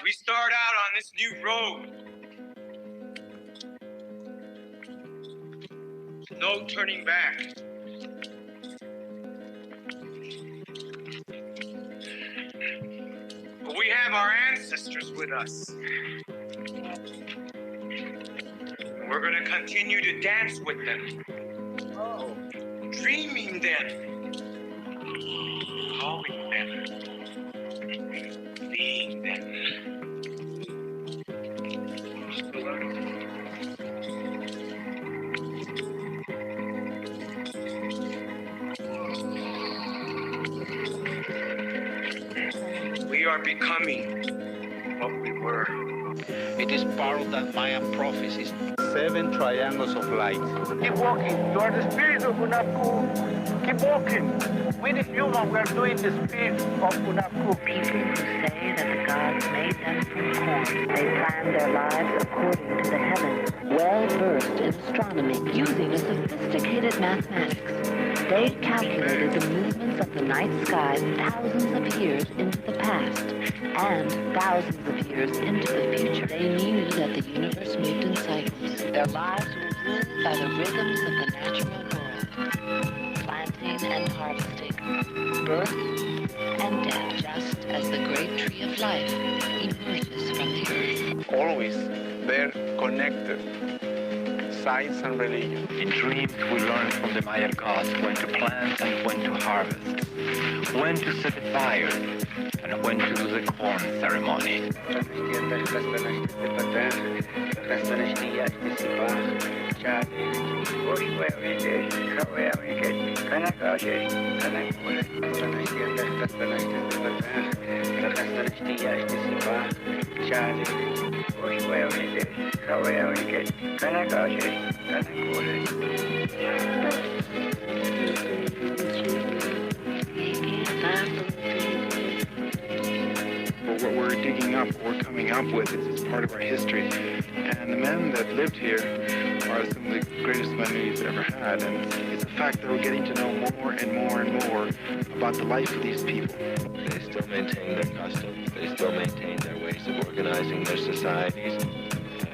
We start out on this new road. No turning back. But we have our ancestors with us. And we're going to continue to dance with them. Dreaming them. Calling them. Being them. We are becoming what we were. It is part of that Mayan prophecies. 7 triangles of light. Keep walking. You are the spirit of Unapu. Keep walking. We the human, we are doing the spirit of Unapu. People who say that the gods made them from corn. They planned their lives according to the heavens. Well versed in astronomy, using a sophisticated mathematics, they calculated the movements of the night sky thousands of years into the past and thousands of years into the future. They knew that the universe moved in cycles. Their lives were ruled by the rhythms of the natural world, planting and harvesting, birth and death, just as the great tree of life emerges from the earth. Always they're connected. Science and religion. In dreams, we learn from the Maya gods when to plant and when to harvest, when to set a fire, and when to do the corn ceremony. What we're digging up, what we're coming up with is part of our history. And the men that lived here are some of the greatest men we've ever had. And it's a fact that we're getting to know more and more and more about the life of these people. They still maintain their customs. They still maintain their ways of organizing their societies.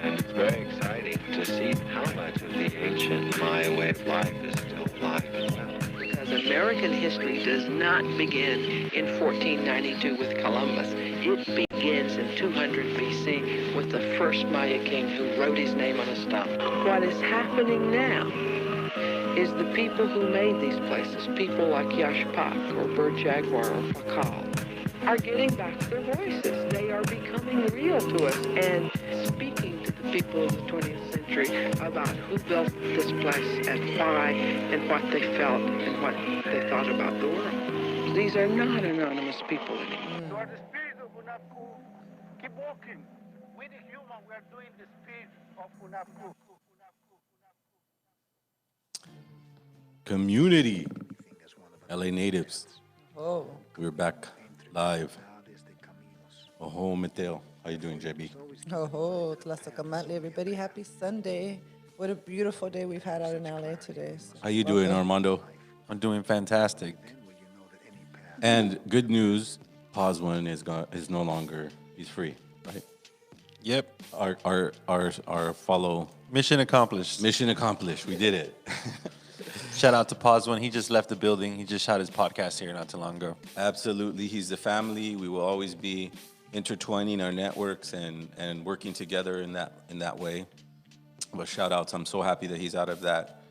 And it's very exciting to see how much of the ancient Maya way of life is still alive and well. Because American history does not begin in 1492 with Columbus. It begins in 200 BC with the first Maya king who wrote his name on a stone. What is happening now is the people who made these places, people like Yashpak or Bird Jaguar or Fakal, are getting back their voices. They are becoming real to us and speaking to the people of the 20th century about who built this place and why and what they felt and what they thought about the world. These are not anonymous people anymore. You are the spirit of Unapu. Keep walking. We the human, we are doing the spirit of Unapu. Community. LA natives. Oh. We're back live. Oh, Mateo. How you doing, JB? Oh, Tlaxcamantli, everybody. Happy Sunday. What a beautiful day we've had out in LA today. So How you doing, Armando? I'm doing fantastic. And good news, Pause One is no longer, he's free, right? Yep. Our follow. Mission accomplished. Mission accomplished. We did it. Shout out to Pause One. He just left the building. He just shot his podcast here not too long ago. Absolutely. He's the family. We will always be intertwining our networks and working together in that way. But shout outs. I'm so happy that he's out of that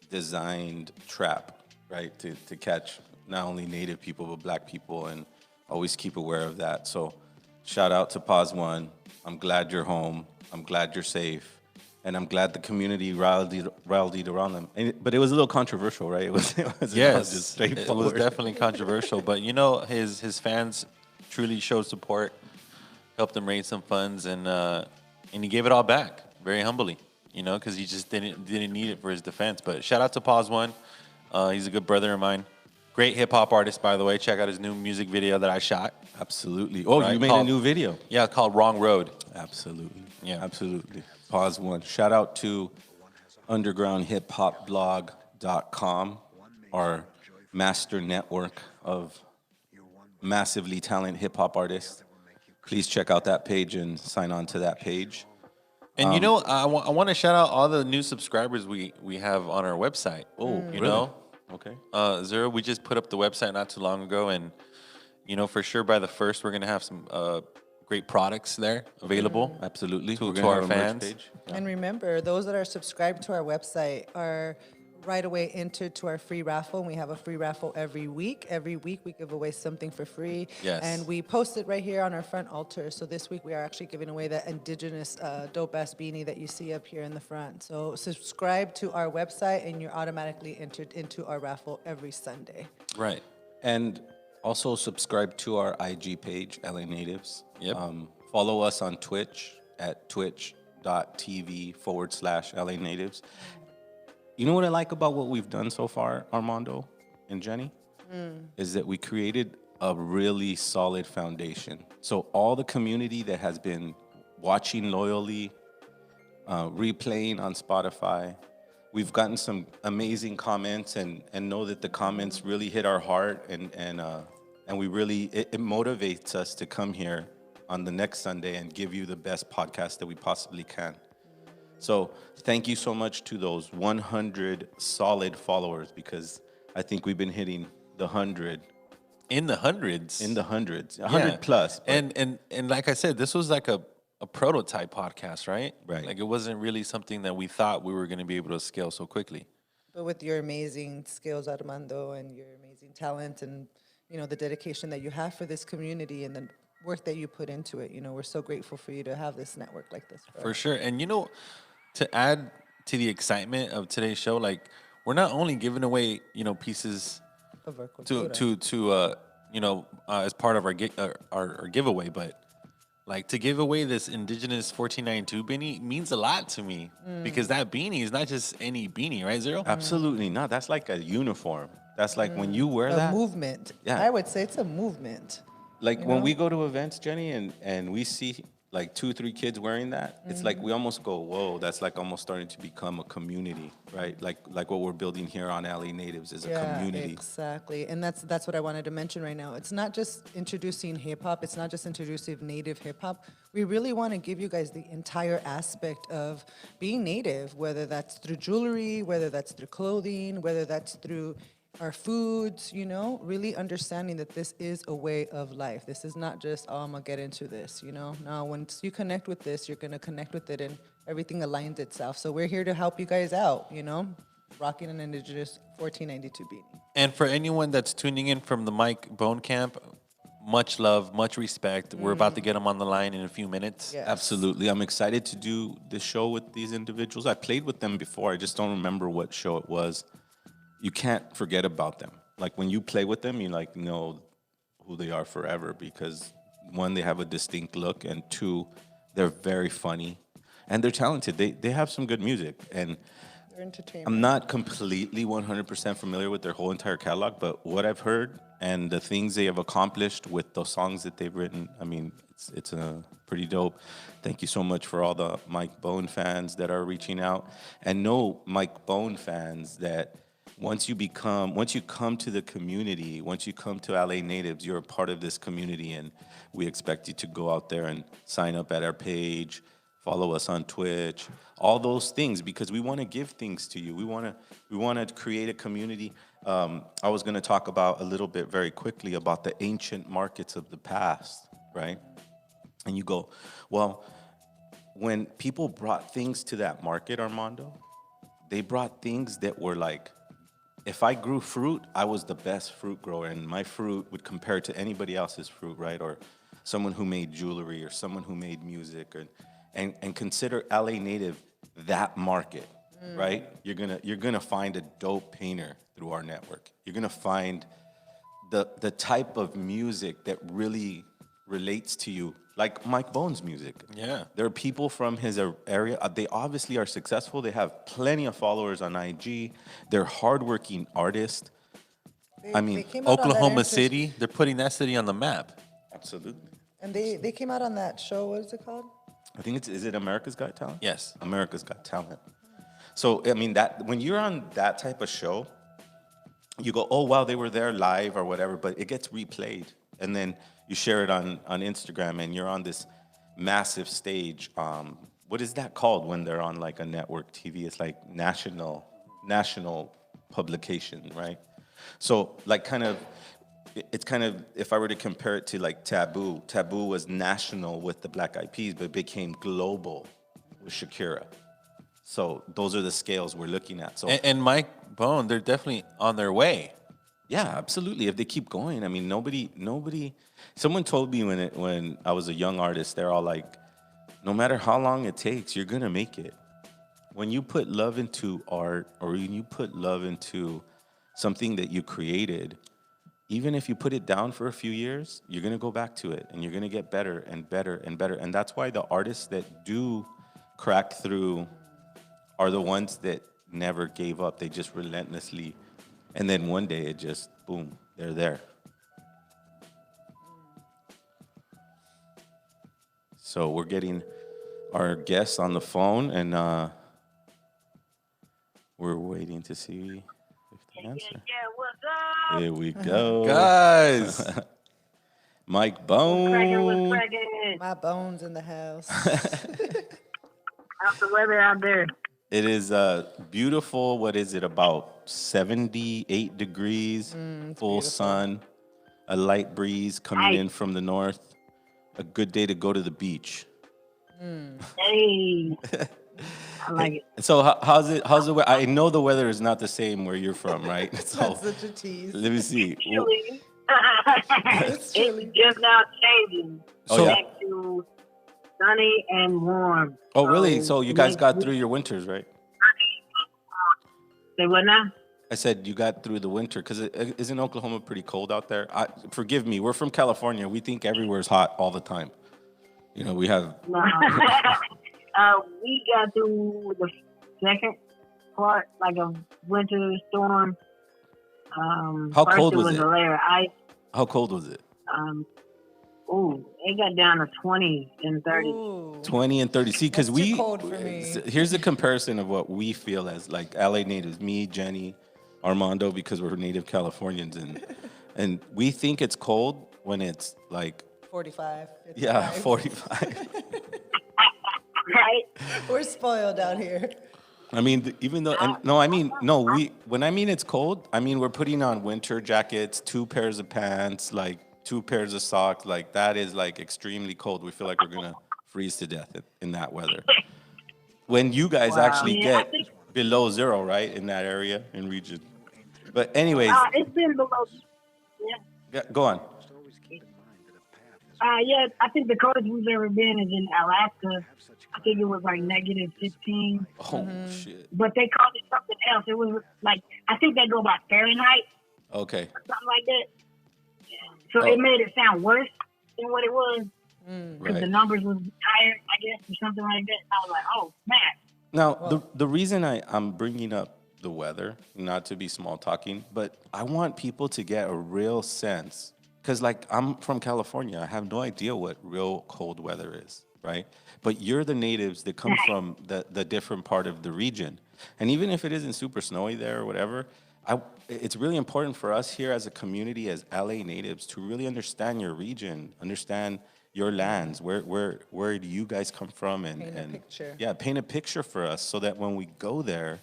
designed trap, right? To catch not only Native people, but Black people, and always keep aware of that. So shout out to Pause One. I'm glad you're home. I'm glad you're safe. And I'm glad the community rallied around them. But it was a little controversial, right? It was Yes, just it straightforward. was definitely controversial. But, you know, his fans truly showed support, helped him raise some funds, and he gave it all back very humbly, you know, because he just didn't need it for his defense. But shout out to Pause One. He's a good brother of mine. Great hip-hop artist, by the way. Check out his new music video that I shot. Absolutely. Oh, right? You made a new video? Yeah, called Wrong Road. Absolutely. Yeah. Absolutely. Pause One. Shout out to undergroundhiphopblog.com, our master network of massively talented hip-hop artists. please check out that page and sign on to that page. And you know, I want to shout out all the new subscribers we have on our website. Oh, you really? know, Okay. Zero, we just put up the website not too long ago, and you know, for sure by the 1st, we're gonna have some great products there available. Absolutely. To We're gonna our have a merch fans. page. And remember, those that are subscribed to our website are right away entered to our free raffle. And we have a free raffle every week. Every week we give away something for free. Yes. And we post it right here on our front altar. So this week we are actually giving away that indigenous dope-ass beanie that you see up here in the front. So subscribe to our website and you're automatically entered into our raffle every Sunday. Right. And also subscribe to our IG page, LA Natives. Yep. Follow us on Twitch at twitch.tv/LA Natives. You know what I like about what we've done so far, Armando and Jenny? Is that we created a really solid foundation. So all the community that has been watching loyally, replaying on Spotify, we've gotten some amazing comments and know that the comments really hit our heart and we really, it motivates us to come here on the next Sunday and give you the best podcast that we possibly can. So thank you so much to those 100 solid followers, because I think we've been hitting the 100. In the hundreds. 100 Yeah. plus. but- And like I said, this was like a prototype podcast, right? Right. Like it wasn't really something that we thought we were going to be able to scale so quickly. But with your amazing skills, Armando, and your amazing talent and, you know, the dedication that you have for this community and the work that you put into it, you know, we're so grateful for you to have this network like this. For sure. And you know, to add to the excitement of today's show, like we're not only giving away, you know, pieces Of our to cultura. you know, as part of our giveaway, but like to give away this indigenous 1492 beanie means a lot to me because that beanie is not just any beanie, right, Zero? Absolutely not. That's like a uniform. That's like when you wear A that. movement. Yeah. I would say it's a movement. Like You when know? we go to events, Jenny, and we see like 2-3 kids wearing that, it's like we almost go, whoa, that's like almost starting to become a community, right? Like what we're building here on LA Natives is a community. Exactly. And that's what I wanted to mention right now. It's not just introducing hip hop, it's not just introducing native hip hop. We really want to give you guys the entire aspect of being native, whether that's through jewelry, whether that's through clothing, whether that's through our foods, you know, really understanding that this is a way of life. This is not just, oh, I'm gonna get into this, you know. Now, once you connect with this, you're gonna connect with it and everything aligns itself. So we're here to help you guys out, you know, rocking an indigenous 1492 beanie. And for anyone that's tuning in from the Mike Bone Camp, much love, much respect. We're about to get them on the line in a few minutes. Yes. Absolutely. I'm excited to do this show with these individuals. I played with them before. I just don't remember what show it was. You can't forget about them. Like when you play with them, you like know who they are forever because one, they have a distinct look, and two, they're very funny and they're talented. They have some good music, and They're entertainment. I'm not completely 100% familiar with their whole entire catalog, but what I've heard and the things they have accomplished with the songs that they've written, I mean, it's pretty dope. Thank you so much for all the Mike Bone fans that are reaching out, and know Mike Bone fans that once you come to the community, once you come to LA Natives, you're a part of this community, and we expect you to go out there and sign up at our page, follow us on Twitch, all those things, because we want to give things to you. We want to create a community. I was going to talk about a little bit very quickly about the ancient markets of the past, right? And you go, well, when people brought things to that market, Armando, they brought things that were like, if I grew fruit, I was the best fruit grower, and my fruit would compare to anybody else's fruit, right? Or someone who made jewelry, or someone who made music, and consider LA Native that market, right? You're gonna find a dope painter through our network. You're gonna find the type of music that really relates to you, like Mike Bone's music. Yeah. There are people from his area. They obviously are successful. They have plenty of followers on IG. They're hardworking artists. I mean, They came out on that Oklahoma interest- City, they're putting that city on the map. absolutely. And they came out on that show, what is it called? I think is it America's Got Talent? Yes. America's Got Talent. So, I mean, that when you're on that type of show, you go, oh, wow, they were there live or whatever, but it gets replayed and then you share it on Instagram, and you're on this massive stage. What is that called when they're on like a network TV? It's like national publication, right? So like it's kind of, if I were to compare it to like Taboo was national with the Black Eyed Peas, but became global with Shakira. So those are the scales we're looking at. So And Mike Bone, they're definitely on their way. yeah, absolutely. If they keep going, I mean, nobody. Someone told me when I was a young artist, they're all like, no matter how long it takes, you're gonna make it. When you put love into art, or when you put love into something that you created, even if you put it down for a few years, you're gonna go back to it, and you're gonna get better and better and better. And that's why the artists that do crack through are the ones that never gave up. They just relentlessly, and then one day it just, boom, they're there. So we're getting our guests on the phone, and we're waiting to see if they answer. What's up? Here we go. Guys. Mike Bone. My bones in the house. How's the weather out there? It is beautiful. What is it, about 78 degrees, full sun, a light breeze coming in from the north. A good day to go to the beach. Hey, I like it. So how's the weather? I know the weather is not the same where you're from, right? So That's such a tease. let me see. Chilly. It's just now changing. Oh, yeah? Back to sunny and warm. Oh, really? So you guys got through your winters, right? Say what now? I said you got through the winter, because isn't Oklahoma pretty cold out there? Forgive me, we're from California. We think everywhere's hot all the time. You know, we have... No. We got through the second part, like a winter storm. How first cold it was was it? a layer of ice. How cold was it? It got down to 20 and 30. 20 and 30. See, because That's too cold for me. Here's the comparison of what we feel as like LA natives. Me, Jenny, Armando, because we're native Californians, and we think it's cold when it's like 45. yeah, 45. Right? We're spoiled out here. I mean, even though when I mean it's cold, I mean we're putting on winter jackets, 2 pairs of pants, like 2 pairs of socks. Like that is like extremely cold. We feel like we're gonna freeze to death in that weather. When you guys actually get below zero, right, in that area and region. But anyways, it's been below. Yeah. go on. Yeah, I think the coldest we've ever been is in Alaska. I think it was like negative 15. Oh, shit. But they called it something else. It was like, I think they go by Fahrenheit. Okay. Or something like that. So it made it sound worse than what it was. Because the numbers was higher, I guess, or something like that. I was like, oh, man. Now, the reason I'm bringing up the weather, not to be small talking, but I want people to get a real sense. Because, like, I'm from California. I have no idea what real cold weather is, right? But you're the natives that come from the different part of the region. And even if it isn't super snowy there or whatever, it's really important for us here as a community, as LA natives, to really understand your region, understand your lands, where do you guys come from, and Paint a picture. Yeah, paint a picture for us so that when we go there,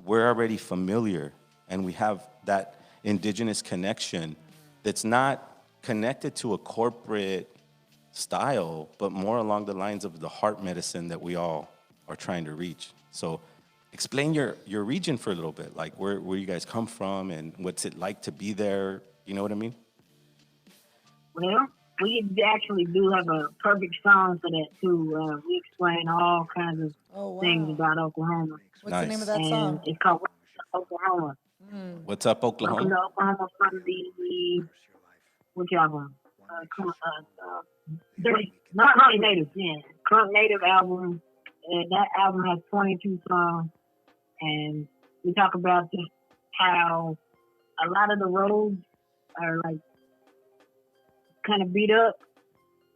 we're already familiar and we have that indigenous connection that's not connected to a corporate style, but more along the lines of the heart medicine that we all are trying to reach. So explain your region for a little bit, like where you guys come from and what's it like to be there. You know what I mean? Well, we actually do have a perfect song for that, too. We explain all kinds of things about Oklahoma. What's the name of that song? It's called Oklahoma. What's up, Oklahoma? Welcome to Oklahoma from the, which album? Not Crunk Native, yeah. Crunk Native album. And that album has 22 songs. And we talk about just how a lot of the roads are like kind of beat up.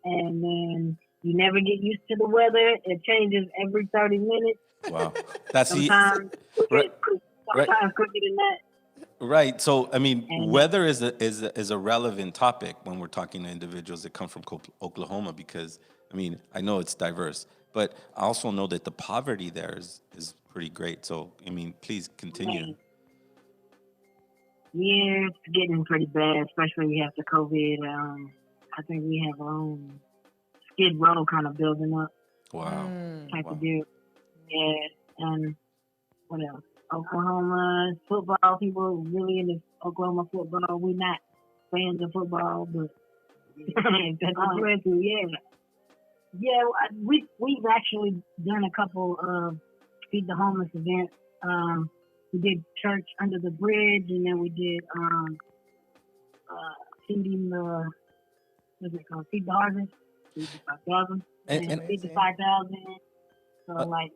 And then you never get used to the weather. It changes every 30 minutes. Wow. That's sometimes quicker than that. Right. So, I mean, And weather is a relevant topic when we're talking to individuals that come from Oklahoma because, I mean, I know it's diverse, but I also know that the poverty there is pretty great. So, I mean, please continue. man, yeah, it's getting pretty bad, especially after COVID. I think we have our own skid row kind of building up Wow. type Wow. of deal. Yeah, and what else? Oklahoma football. People really into Oklahoma football. We're not fans of football, but that's what we're into. Yeah, yeah. We've actually done a couple of feed the homeless events. We did church under the bridge, and then we did feeding the what's it called? Feed the harvest, feed the 5,000, and feed the 5,000. So like.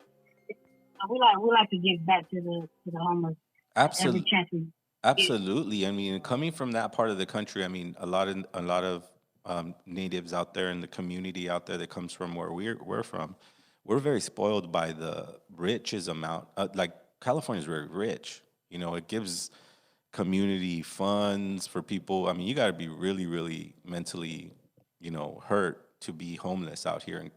We like to give back to the homeless every Absolutely. chance we get. Absolutely. I mean, coming from that part of the country, I mean, a lot of natives out there in the community out there that comes from where we're from, we're very spoiled by the riches amount. Like California is very rich. You know, it gives community funds for people. I mean, you got to be really, really mentally, hurt to be homeless out here in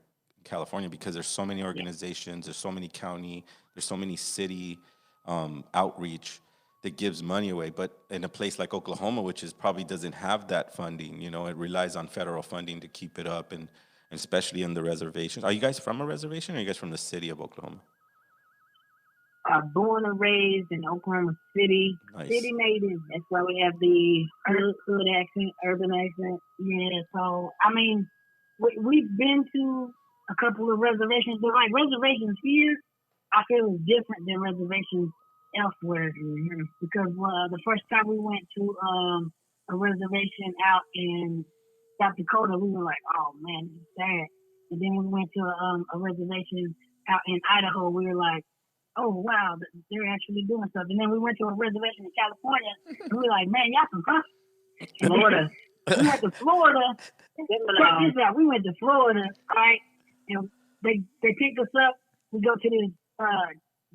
California because there's so many organizations, there's so many county, there's so many city outreach that gives money away. But in a place like Oklahoma, which is probably doesn't have that funding, it relies on federal funding to keep it up, and especially in the reservations. Are you guys from a reservation, or are you guys from the city of Oklahoma? Born and raised in Oklahoma City, Nice. city native. That's why we have the hood accent, urban accent. Yeah, so I mean, we've been to a couple of reservations, but like reservations here, I feel is different than reservations elsewhere. Because the first time we went to a reservation out in South Dakota, we were like, oh man, this is sad. And then we went to a reservation out in Idaho, we were like, oh wow, they're actually doing stuff. And then we went to a reservation in California, and we were like, man, y'all some fun. Florida. We went to Florida. Check this out. We went to Florida, right? And they picked us up. We go to this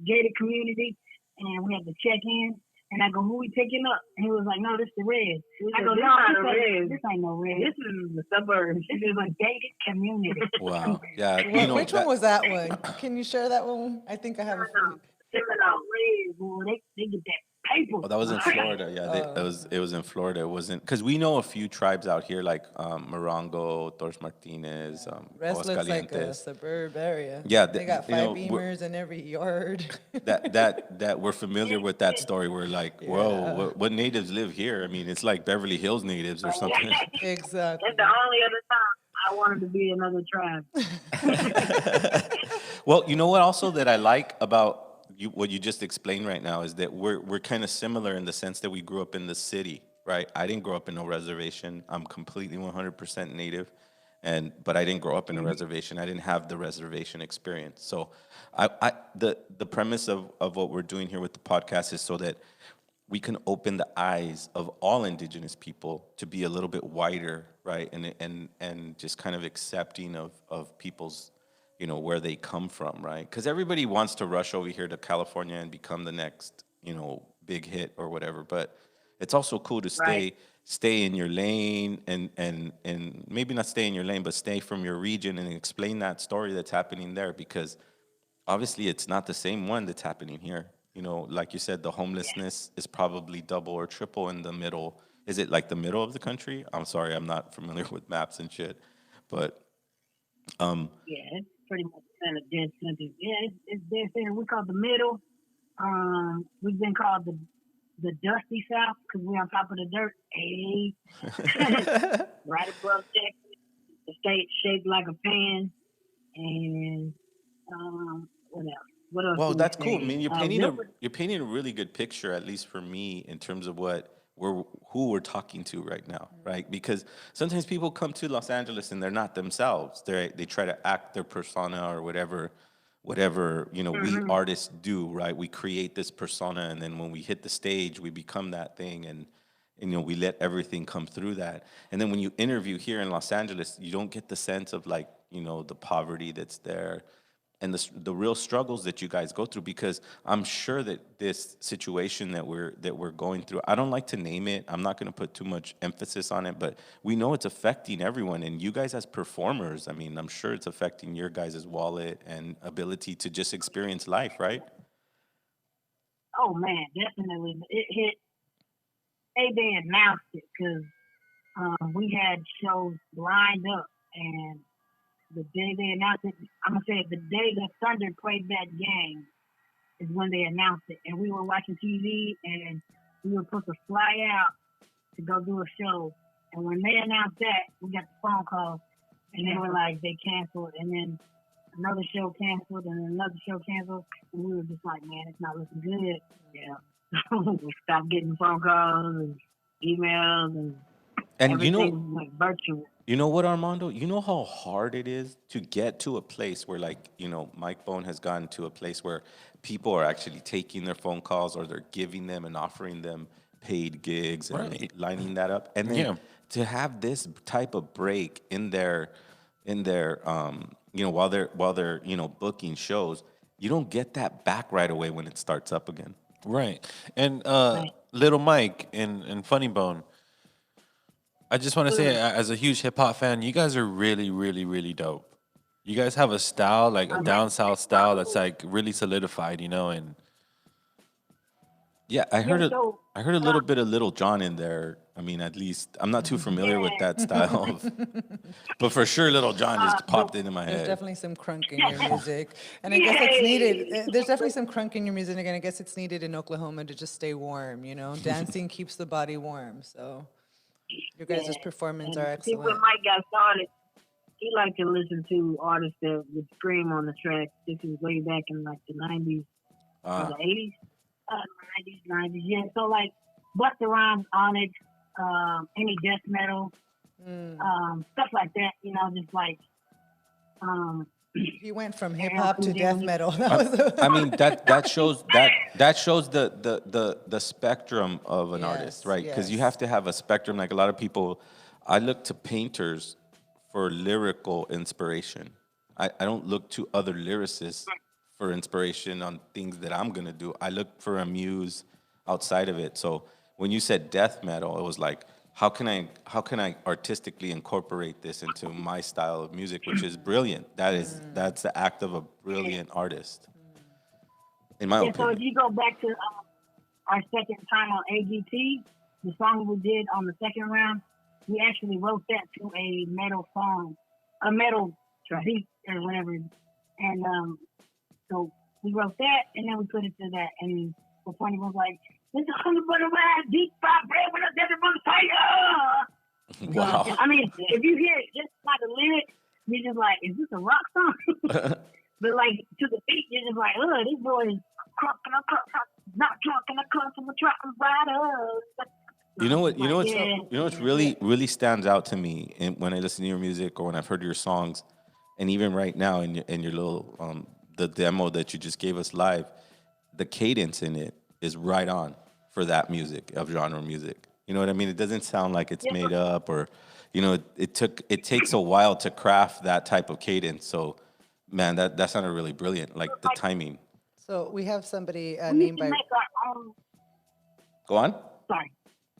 gated community, and we had to check in. And I go, who we picking up? And he was like, no, this the Reds. I go, no, this ain't no Reds. This is the suburbs. This is a gated community. Wow. Yeah. Which one was that one? Can you share that one? I think I have a few. Reds, boy, they get that paper. Oh, that was in Florida. Yeah, it was in Florida. It wasn't because we know a few tribes out here like Morongo, Torres Martinez, Rest looks like a Aguascalientes. suburb area. Yeah, They got five Beamers in every yard. that we're familiar with that story. We're like, whoa, what natives live here? I mean, it's like Beverly Hills natives or something. Exactly. That's the only other time I wanted to be another tribe. Well, you know what also that I like about what you just explained right now is that we're kind of similar in the sense that we grew up in the city, right? I didn't grow up in no reservation. I'm completely 100% native, but I didn't grow up in a reservation. I didn't have the reservation experience. So the premise of what we're doing here with the podcast is so that we can open the eyes of all indigenous people to be a little bit wider, right? And just kind of accepting of people's, where they come from, right? Because everybody wants to rush over here to California and become the next, big hit or whatever. But it's also cool to stay in your lane and maybe not stay in your lane, but stay from your region and explain that story that's happening there, because obviously it's not the same one that's happening here. Like you said, the homelessness is probably double or triple in the middle. Is it like the middle of the country? I'm sorry, I'm not familiar with maps and shit, but yeah, it's pretty much kind of dead center. Yeah, it's dead center. We call it the middle. We've been called the dusty South because we're on top of the dirt. Hey, right above Texas. The state shaped like a pan. And what else? What else? Well, that's cool. I say? mean, you're painting a really good picture, at least for me, in terms of who we're talking to right now, right? Because sometimes people come to Los Angeles and they're not themselves. They try to act their persona or whatever we artists do, right? We create this persona, and then when we hit the stage, we become that thing, and we let everything come through that. And then when you interview here in Los Angeles, you don't get the sense of the poverty that's there. and the real struggles that you guys go through, because I'm sure that this situation that we're going through, I don't like to name it. I'm not going to put too much emphasis on it, but we know it's affecting everyone. And you guys as performers, I mean, I'm sure it's affecting your guys' wallet and ability to just experience life, right? Oh man, definitely. It hit. They announced it because we had shows lined up, and the day they announced it, I'm gonna say the day the Thunder played that game is when they announced it, and we were watching TV, and we were supposed to fly out to go do a show, and when they announced that, we got the phone call, and they were like they canceled, and then another show canceled, and another show canceled, and we were just like, man, it's not looking good. Yeah, we stopped getting phone calls and emails, and everything went virtual. You know what, Armando? You know how hard it is to get to a place where, like, you know, Mike Bone has gotten to a place where people are actually taking their phone calls, or they're giving them and offering them paid gigs and lining that up. And then to have this type of break in their you know, while they're you know, booking shows, you don't get that back right away when it starts up again. Right. And Little Mike and Funny Bone, I just want to say, as a huge hip hop fan, you guys are really, really, really dope. You guys have a style, like a down south style, that's like really solidified, you know. And yeah, I heard a little bit of Little John in there. I mean, at least I'm not too familiar with that style, but for sure, Little John just popped into my There's head. definitely some crunk in your music, and I guess it's needed. There's definitely some crunk in your music, and I guess it's needed in Oklahoma to just stay warm. You know, dancing keeps the body warm. So your guys' performance are See, excellent. when Mike got started, he liked to listen to artists that would scream on the track. This is way back in like the 90s or the 80s. 90s, yeah. So like Busta Rhymes, Onyx, any death metal, stuff like that. You know, just like. You went from hip hop to death metal. I mean, that shows the spectrum of an artist, right? Because you have to have a spectrum. Like a lot of people, I look to painters for lyrical inspiration. I don't look to other lyricists for inspiration on things that I'm gonna do. I look for a muse outside of it. So when you said death metal, it was like, how can I artistically incorporate this into my style of music, which is brilliant. That's the act of a brilliant artist, in my opinion. So if you go back to our second time on AGT, the song we did on the second round, we actually wrote that to a metal song, a metal beat or whatever, and so we wrote that, and then we put it to that, and the funny was like, "This is a but around deep fried bread with a different fire." Wow. I mean, if you hear it just by the lyrics, you're just like, "Is this a rock song?" But like to the beat, you're just like, "Oh, this boy is crunk and a crunk, not drunk and a crunk from a truck and riders." You know what's really stands out to me when I listen to your music, or when I've heard your songs, and even right now in your little the demo that you just gave us live, the cadence in it is right on for that music, of genre music. You know what I mean? It doesn't sound like it's made up, or, you know, it takes a while to craft that type of cadence. So, man, that sounded really brilliant, like the timing. So we have somebody we named used to by. make our own. Go on. Sorry,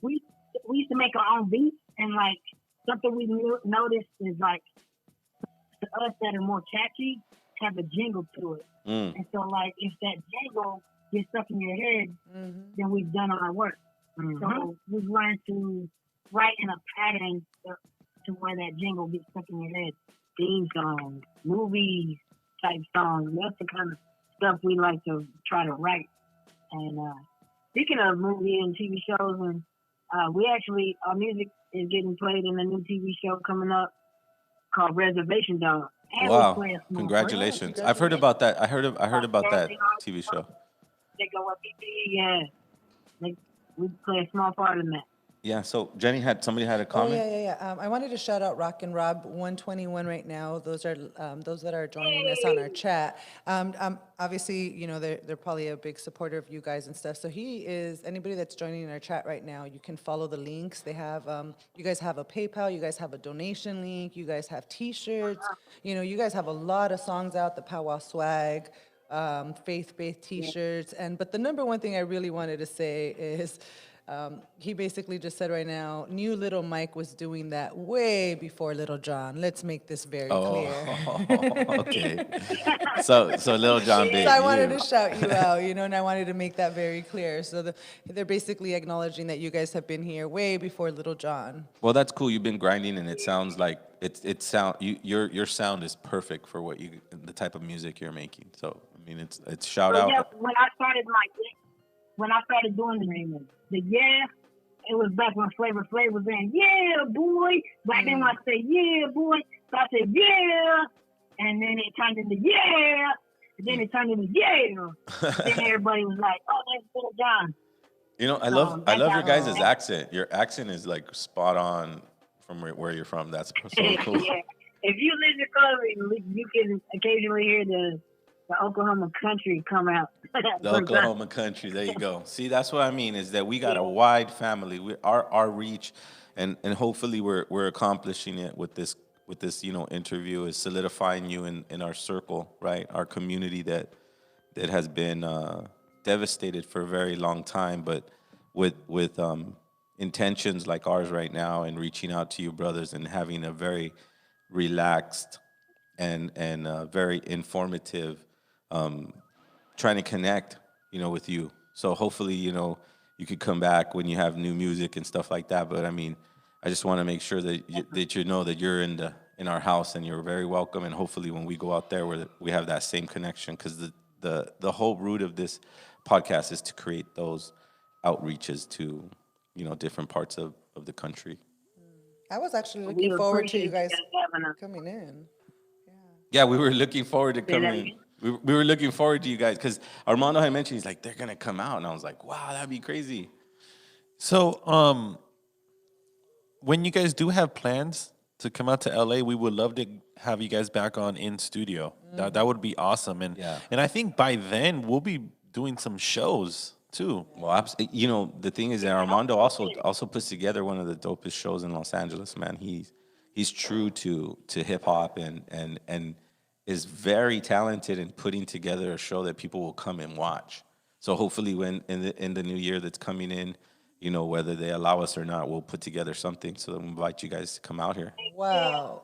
we used to make our own beats, and like something we noticed is like to us that are more catchy have a jingle to it, and so like if that jingle gets stuck in your head, then we've done our work. So we've learned to write in a pattern to where that jingle gets stuck in your head. Theme songs, movies type songs. That's the kind of stuff we like to try to write. And speaking of movie and TV shows, and our music is getting played in a new TV show coming up called Reservation Dogs. Wow! Congratulations! I've heard about that. I heard about that TV show. They go up, yeah. We play a small part in that. Yeah. So Jenny somebody had a Oh comment. yeah. I wanted to shout out Rock and Rob 121 right now. Those are those that are joining us on our chat. Obviously, you know they're probably a big supporter of you guys and stuff. So he is anybody that's joining in our chat right now. You can follow the links. They have you guys have a PayPal. You guys have a donation link. You guys have T-shirts. You know you guys have a lot of songs out. The Powwow swag. Faith-based T-shirts, but the number one thing I really wanted to say is he basically just said right now, new Little Mike was doing that way before Little John. Let's make this very clear. Okay. So Little John bit So I wanted you. to shout you out, you know, and I wanted to make that very clear. So they're basically acknowledging that you guys have been here way before Little John. Well, that's cool. You've been grinding, and it sounds like your sound is perfect for the type of music you're making. So I mean, it's shout out. Yeah, when I started doing the it was back when Flavor Flav was in, yeah, boy. Back then when I say, yeah, boy, so I said, yeah. And then it turned into, yeah. And then it turned into, yeah. Then everybody was like, oh, that's Little John. You know, I love your guys' accent. Your accent is like spot on from where you're from. That's so cool. Yeah. If you listen closely, you can occasionally hear the Oklahoma country come out. The Oklahoma country. There you go. See, that's what I mean is that we got a wide family. Our reach, and hopefully we're accomplishing it with this interview is solidifying you in our circle, right? Our community that has been devastated for a very long time, but with intentions like ours right now and reaching out to you brothers and having a very relaxed and very informative trying to connect with you. So hopefully you could come back when you have new music and stuff like that. But I mean, I just want to make sure that you know that you're in our house and you're very welcome, and hopefully when we go out there we have that same connection, because the whole root of this podcast is to create those outreaches to different parts of the country. I was actually looking forward to you guys coming in. Yeah, we were looking forward to coming. We were looking forward to you guys because Armando had mentioned he's like they're gonna come out, and I was like, wow, that'd be crazy. So when you guys do have plans to come out to LA, we would love to have you guys back on in studio. That would be awesome, and I think by then we'll be doing some shows too. Well, the thing is that Armando also puts together one of the dopest shows in Los Angeles, man. He's true to hip hop and is very talented in putting together a show that people will come and watch. So hopefully when in the new year that's coming in, whether they allow us or not, we'll put together something so that we invite you guys to come out here. Wow.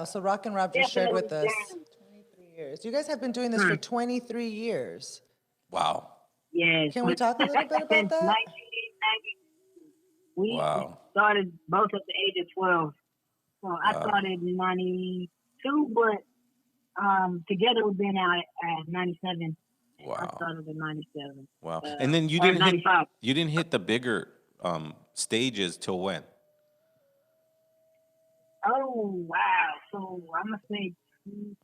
So Rock and Rob just shared with us 23 years. You guys have been doing this for 23 years. Wow. Yes. Can we talk a little bit about that? We started both at the age of 12. So I started in 92, but together we've been out at 97. Wow. I started in 97. Wow. And then you didn't hit the bigger stages till when? Oh, wow. So I'm going to say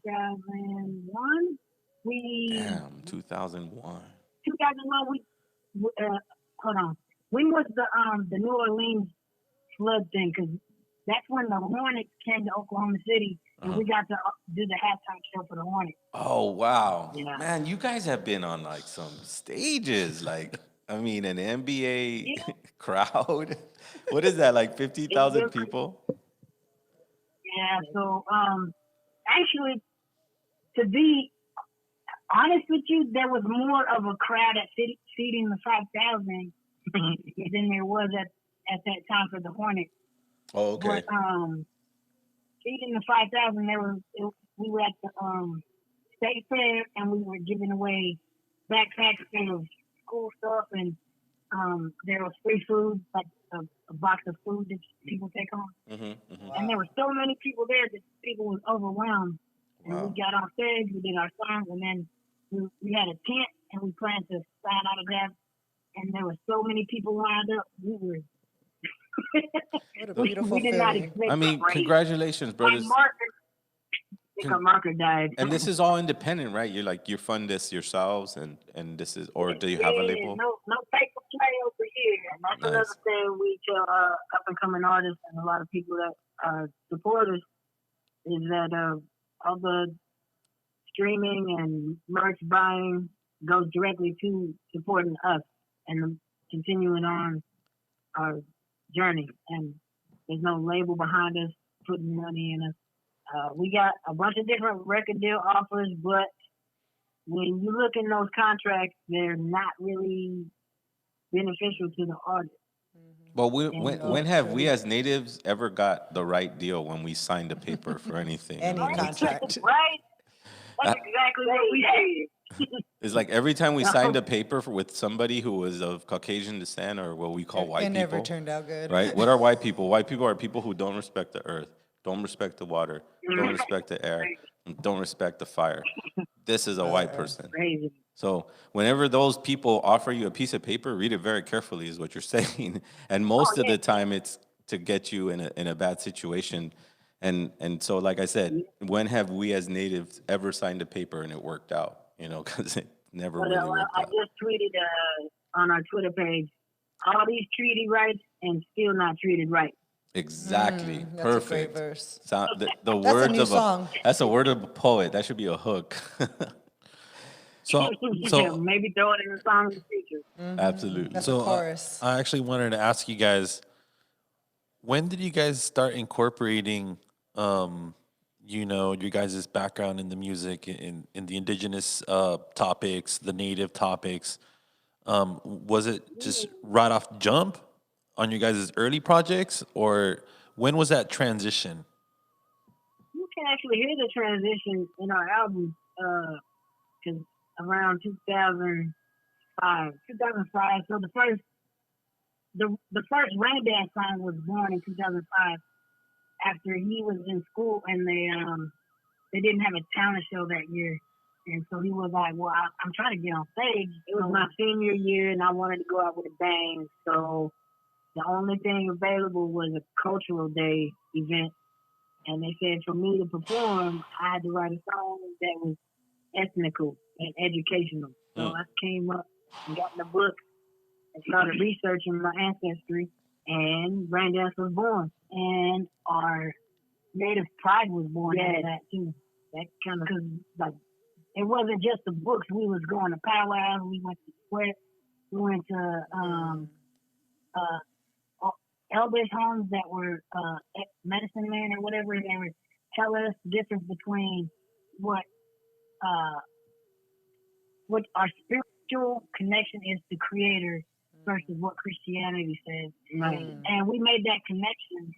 2001. 2001. 2001, hold on. When was the New Orleans flood thing? Because that's when the Hornets came to Oklahoma City, and we got to do the halftime show for the Hornets. Oh, wow. Yeah. Man, you guys have been on like some stages, like, I mean, an NBA crowd. What is that, like 50,000 people? Yeah, so actually, to be honest with you, there was more of a crowd at seating the 5,000 than there was at that time for the Hornets. Oh, okay. But feeding the 5,000, we were at the state fair, and we were giving away backpacks full of school stuff, and there was free food, like a box of food that people take home. Mm-hmm. And there were so many people there that people was overwhelmed. Wow. And we got on stage, we did our songs, and then we had a tent, and we planned to sign autographs, and there were so many people lined up. We were what a beautiful we did not expect. I mean, congratulations, brothers. Our marker died. And this is all independent, right? You fund this yourselves, and this is, or do you have a label? No paper play over here. That's Nice. another thing we tell up and coming artists and a lot of people that are supporters is that all the streaming and merch buying goes directly to supporting us and continuing on our journey. And there's no label behind us putting money in us. We got a bunch of different record deal offers, but when you look in those contracts, they're not really beneficial to the artist. Well, And when have we as natives ever got the right deal when we signed a paper for anything? Any contract. right? That's exactly what we did. It's like every time we signed a paper with somebody who was of Caucasian descent or what we call white It people. never turned out good. Right? What are white people? White people are people who don't respect the earth, don't respect the water, don't respect the air, and don't respect the fire. This is a white person. Crazy. So whenever those people offer you a piece of paper, read it very carefully is what you're saying. And most of the time it's to get you in a bad situation. And so like I said, when have we as natives ever signed a paper and it worked out? You know, because it never really worked I out. just tweeted on our Twitter page, all these treaty rights and still not treated right. Exactly. That's Perfect. a great verse. So, the That's a words new of song. that's a word of a poet. That should be a hook. So, so Maybe throw it in the song in the future. Absolutely. That's So a chorus. I actually wanted to ask you guys, when did you guys start incorporating, your guys' background in the music, in the indigenous topics, the native topics? Was it just right off jump on you guys' early projects, or when was that transition? You can actually hear the transition in our album, because around 2005. So the first Rain Dance song was born in 2005 after he was in school and they didn't have a talent show that year. And so he was like, well, I'm trying to get on stage. It was my senior year and I wanted to go out with a bang. So the only thing available was a cultural day event. And they said for me to perform, I had to write a song that was ethnical and educational. So I came up and got in the book and started researching my ancestry, and Rain Dance was born. And our Native Pride was born out of that too. That kind of, because like, it wasn't just the books. We was going to powwows, we went to sweat, we went to elders' homes that were medicine men or whatever, and they would tell us the difference between what our spiritual connection is to Creator versus what Christianity says. Right. And we made that connection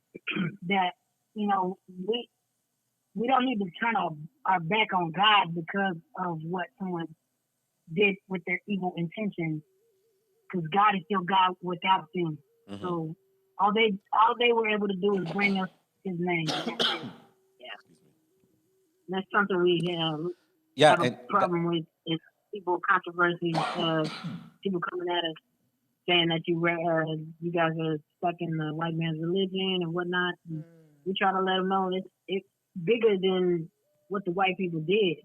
that, we don't need to turn our back on God because of what someone did with their evil intentions, because God is still God without sin. Mm-hmm. So all they were able to do is bring us His name. That's something we have a problem with. Is people controversy, people coming at us saying that you guys are stuck in the white man's religion and whatnot. And we try to let them know it's bigger than what the white people did.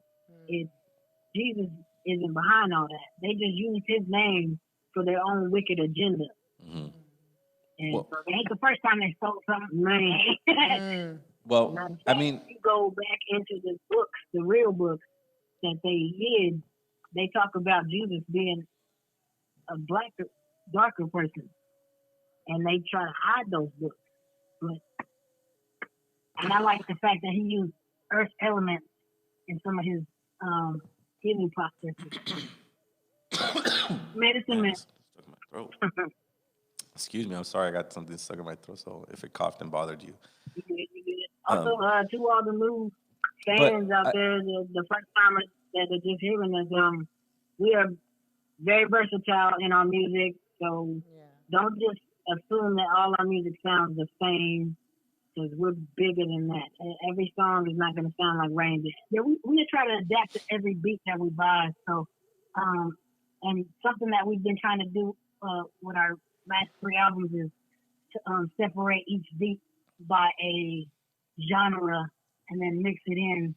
Jesus isn't behind all that. They just used His name for their own wicked agenda. Mm-hmm. And so it ain't the first time they stole something, man. Well, I mean, if you go back into the books, the real books that they hid, they talk about Jesus being a darker person, and they try to hide those books. And I like the fact that he used earth elements in some of his healing processes. Medicine man. Stuck in my throat. Excuse me, I'm sorry, I got something stuck in my throat. So if it coughed and bothered you. You did. Also, to all the new fans out there, the first timers that are just hearing us, we are very versatile in our music. So don't just assume that all our music sounds the same, because we're bigger than that. Every song is not going to sound like Rain Dance. Yeah, we try to adapt to every beat that we buy. So, and something that we've been trying to do with our last 3 albums is to separate each beat by a genre and then mix it in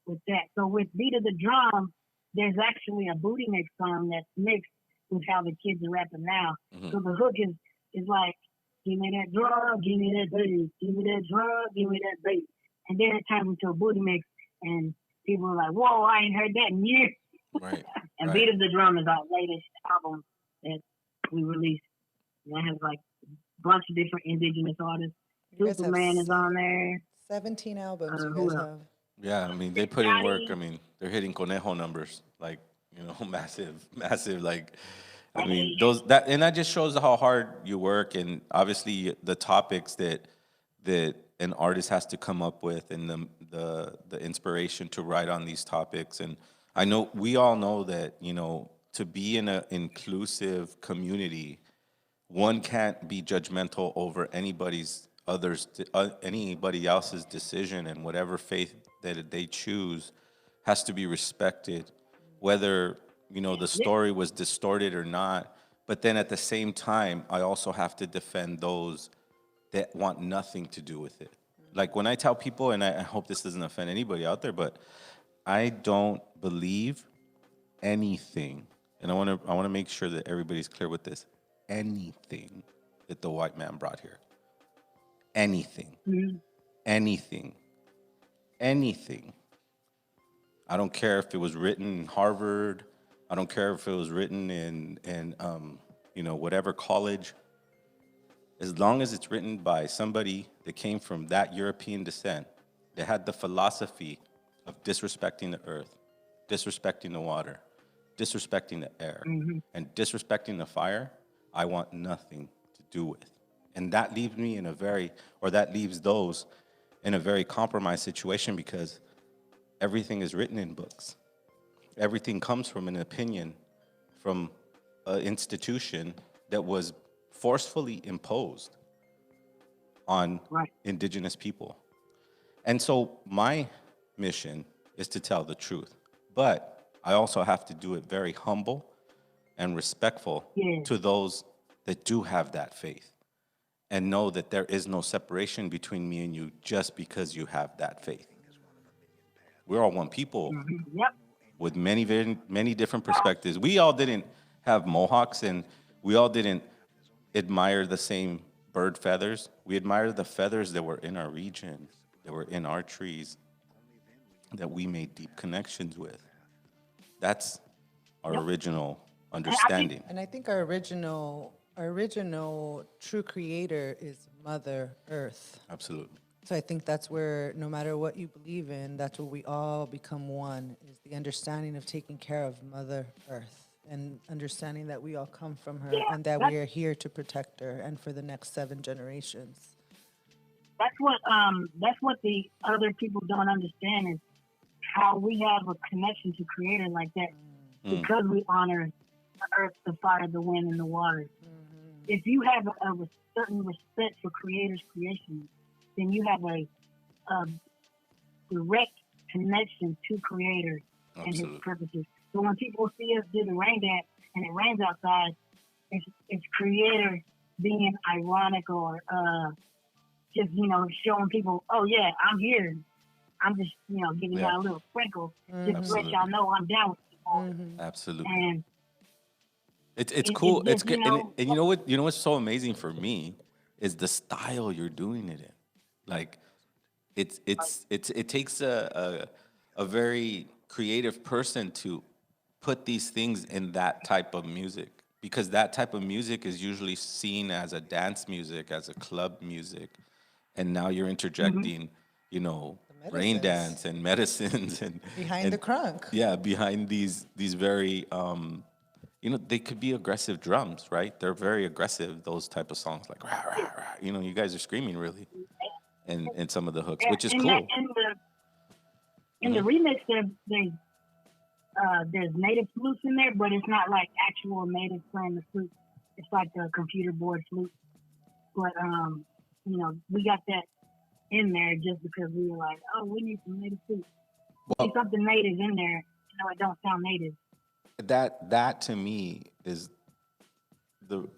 with that. So with Beat of the Drum, there's actually a booty mix song that's mixed with how the kids are rapping now. Mm-hmm. So the hook is it's like, give me that drug, give me that bass, give me that drug, give me that bass. And then it turns into a booty mix, and people are like, whoa, I ain't heard that in years. Right. And Right. Beat of the Drum is our latest album that we released. And it has like a bunch of different indigenous artists. You guys have Superman is on there. 17 albums you Who guys else? have. Yeah, I mean, they put in work. I mean, they're hitting conejo numbers, like, massive, massive. Like, I mean, and that just shows how hard you work, and obviously the topics that an artist has to come up with, and the inspiration to write on these topics. And I know we all know that to be in an inclusive community, one can't be judgmental over anybody else's decision, and whatever faith that they choose has to be respected, whether the story was distorted or not. But then at the same time, I also have to defend those that want nothing to do with it. Like when I tell people, and I hope this doesn't offend anybody out there, but I don't believe anything, and I want to make sure that everybody's clear with this. Anything that the white man brought here. Anything. Mm-hmm. Anything. Anything. I don't care if it was written in Harvard. I don't care if it was written in whatever college. As long as it's written by somebody that came from that European descent, that had the philosophy of disrespecting the earth, disrespecting the water, disrespecting the air, and disrespecting the fire, I want nothing to do with. And that leaves me that leaves those in a very compromised situation, because everything is written in books. Everything comes from an opinion from an institution that was forcefully imposed on indigenous people. And so my mission is to tell the truth, but I also have to do it very humble and respectful to those that do have that faith, and know that there is no separation between me and you just because you have that faith. We're all one people with many, very, many different perspectives. We all didn't have mohawks, and we all didn't admire the same bird feathers. We admired the feathers that were in our region, that were in our trees, that we made deep connections with. That's our original understanding. And I think our original true creator is Mother Earth. Absolutely. So I think that's where, no matter what you believe in, that's where we all become one, is the understanding of taking care of Mother Earth, and understanding that we all come from her, and that we are here to protect her and for the next 7 generations. That's what the other people don't understand, is how we have a connection to Creator like that, because we honor the earth, the fire, the wind, and the water. If you have a certain respect for Creator's creation, then you have a direct connection to Creator and His purposes. So when people see us do the rain dance and it rains outside, it's Creator being ironic, or just showing people, oh yeah, I'm here. I'm just giving y'all a little sprinkle just to let y'all know I'm down with you. Absolutely. And it's cool. It's good. And you know what? You know what's so amazing for me is the style you're doing it in. Like, it takes a very creative person to put these things in that type of music, because that type of music is usually seen as a dance music, as a club music, and now you're interjecting, rain dance and medicines and behind the crunk. Yeah, behind these very they could be aggressive drums, right? They're very aggressive, those type of songs, like rah, rah, rah. You guys are screaming really in some of the hooks, which is cool. In the remix, there's native flutes in there, but it's not like actual natives playing the flute. It's like the computer board flute. But we got that in there just because we were like, oh, we need some native flute. There's something native in there, it don't sound native. That to me is the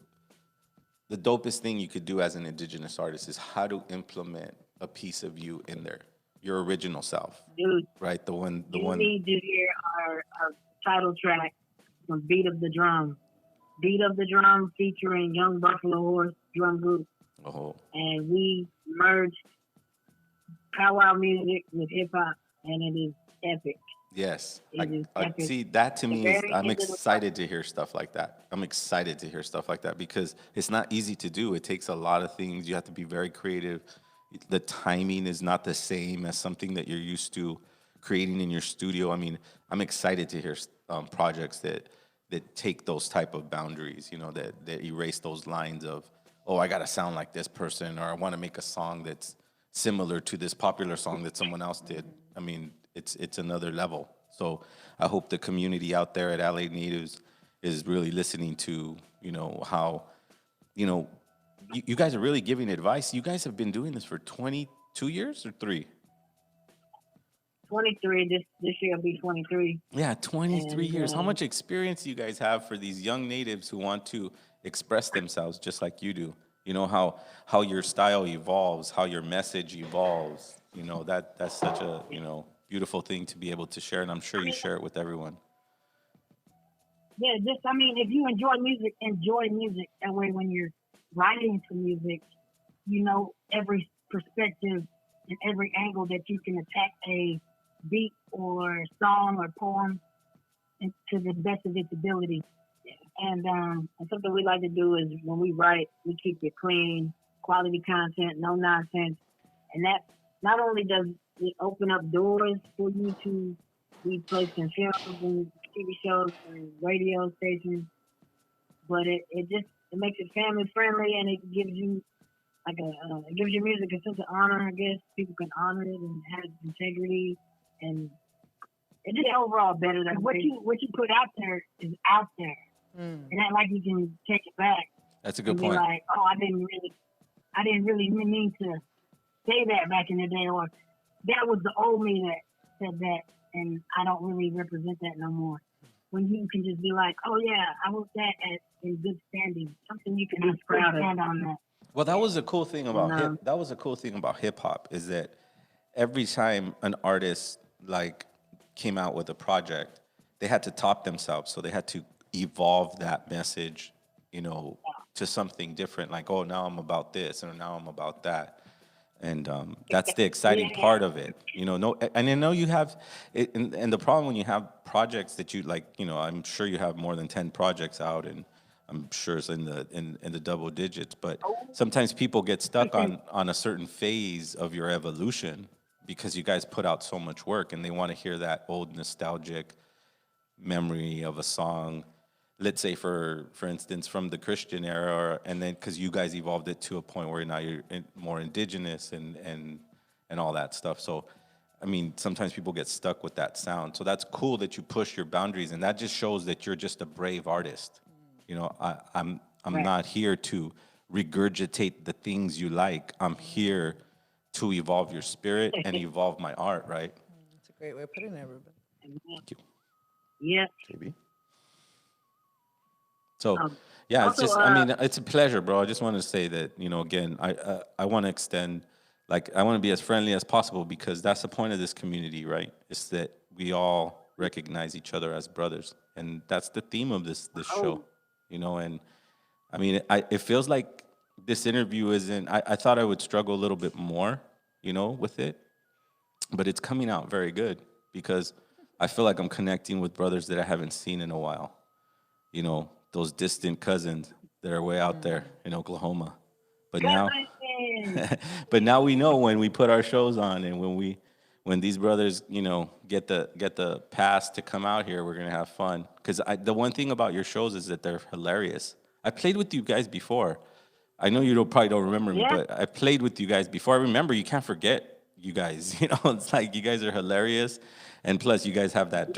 dopest thing you could do as an indigenous artist, is how to implement a piece of you in there, your original self. Dude, right? You need to hear our title track from Beat of the Drum. Beat of the Drum featuring Young Buffalo Horse drum group, Oh, and we merged powwow music with hip hop, and it is epic. yes. It is I epic. see that to The me is very I'm end of the excited to hear stuff like that. I'm excited to hear stuff like that because it's not easy to do. It takes a lot of things. You have to be very creative. The timing is not the same as something that you're used to creating in your studio. I mean, I'm excited to hear projects that take those type of boundaries, you know, that erase those lines of, oh, I got to sound like this person, or I want to make a song that's similar to this popular song that someone else did. I mean, it's another level. So I hope the community out there at LA Natives is really listening to, you know, how, you know, you guys are really giving advice. You guys have been doing this for 22 years or 3? 23. This year will be 23. Yeah, 23 And years. How much experience do you guys have for these young natives who want to express themselves just like you do? You know, how your style evolves, how your message evolves. You know, that's such a, you know, beautiful thing to be able to share, and I'm sure you share it with everyone. yeah, just I mean, if you enjoy music. That way, when you're writing to music, you know every perspective and every angle that you can attack a beat or song or poem to the best of its ability. And something we like to do is when we write, we keep it clean, quality content, no nonsense. And that not only does it open up doors for you to be placed in films and TV shows and radio stations, but it makes it family friendly, and it gives you like it gives your music a sense of honor. I guess people can honor it and have integrity, and it's just overall better than what you put out there is out there. And not like you can take it back. That's a good and be point. like, oh, I didn't really mean to say that back in the day, or that was the old me that said that, and I don't really represent that no more. When you can just be like, oh yeah, I wrote that in good standing, something you can be proud of. Stand on that. Well, that was a cool thing about No. that was a cool thing about hip hop is that every time an artist like came out with a project, they had to top themselves. So they had to evolve that message, you know, to something different. Like, oh, now I'm about this, or now I'm about that. And that's the exciting part of it, you know. No, and I know you have, and the problem when you have projects that you like, you know, I'm sure you have more than 10 projects out, and I'm sure it's in the double digits. But sometimes people get stuck on a certain phase of your evolution because you guys put out so much work, and they want to hear that old nostalgic memory of a song. Let's say, for instance, from the Christian era, and then because you guys evolved it to a point where now you're more indigenous and all that stuff. So, I mean, sometimes people get stuck with that sound. So that's cool that you push your boundaries, and that just shows that you're just a brave artist. You know, I'm Right. not here to regurgitate the things you like. I'm here to evolve your spirit and evolve my art. Right? That's a great way of putting it, Ruben. Thank you, Yeah. JB. So, Um, yeah, it's also, just, I mean, it's a pleasure, bro. I just want to say that, you know, again, I want to extend, like, I want to be as friendly as possible because that's the point of this community, right? It's that we all recognize each other as brothers. And that's the theme of this show, you know? And I mean, it feels like this interview isn't, I thought I would struggle a little bit more, you know, with it, but it's coming out very good because I feel like I'm connecting with brothers that I haven't seen in a while, you know, those distant cousins that are way out there in Oklahoma. But now, but now we know when we put our shows on and when these brothers, you know, get the pass to come out here, we're gonna have fun. Because the one thing about your shows is that they're hilarious. I played with you guys before. I know you probably don't remember me, but I played with you guys before. I remember. You can't forget you guys. You know, it's like you guys are hilarious, and plus you guys have that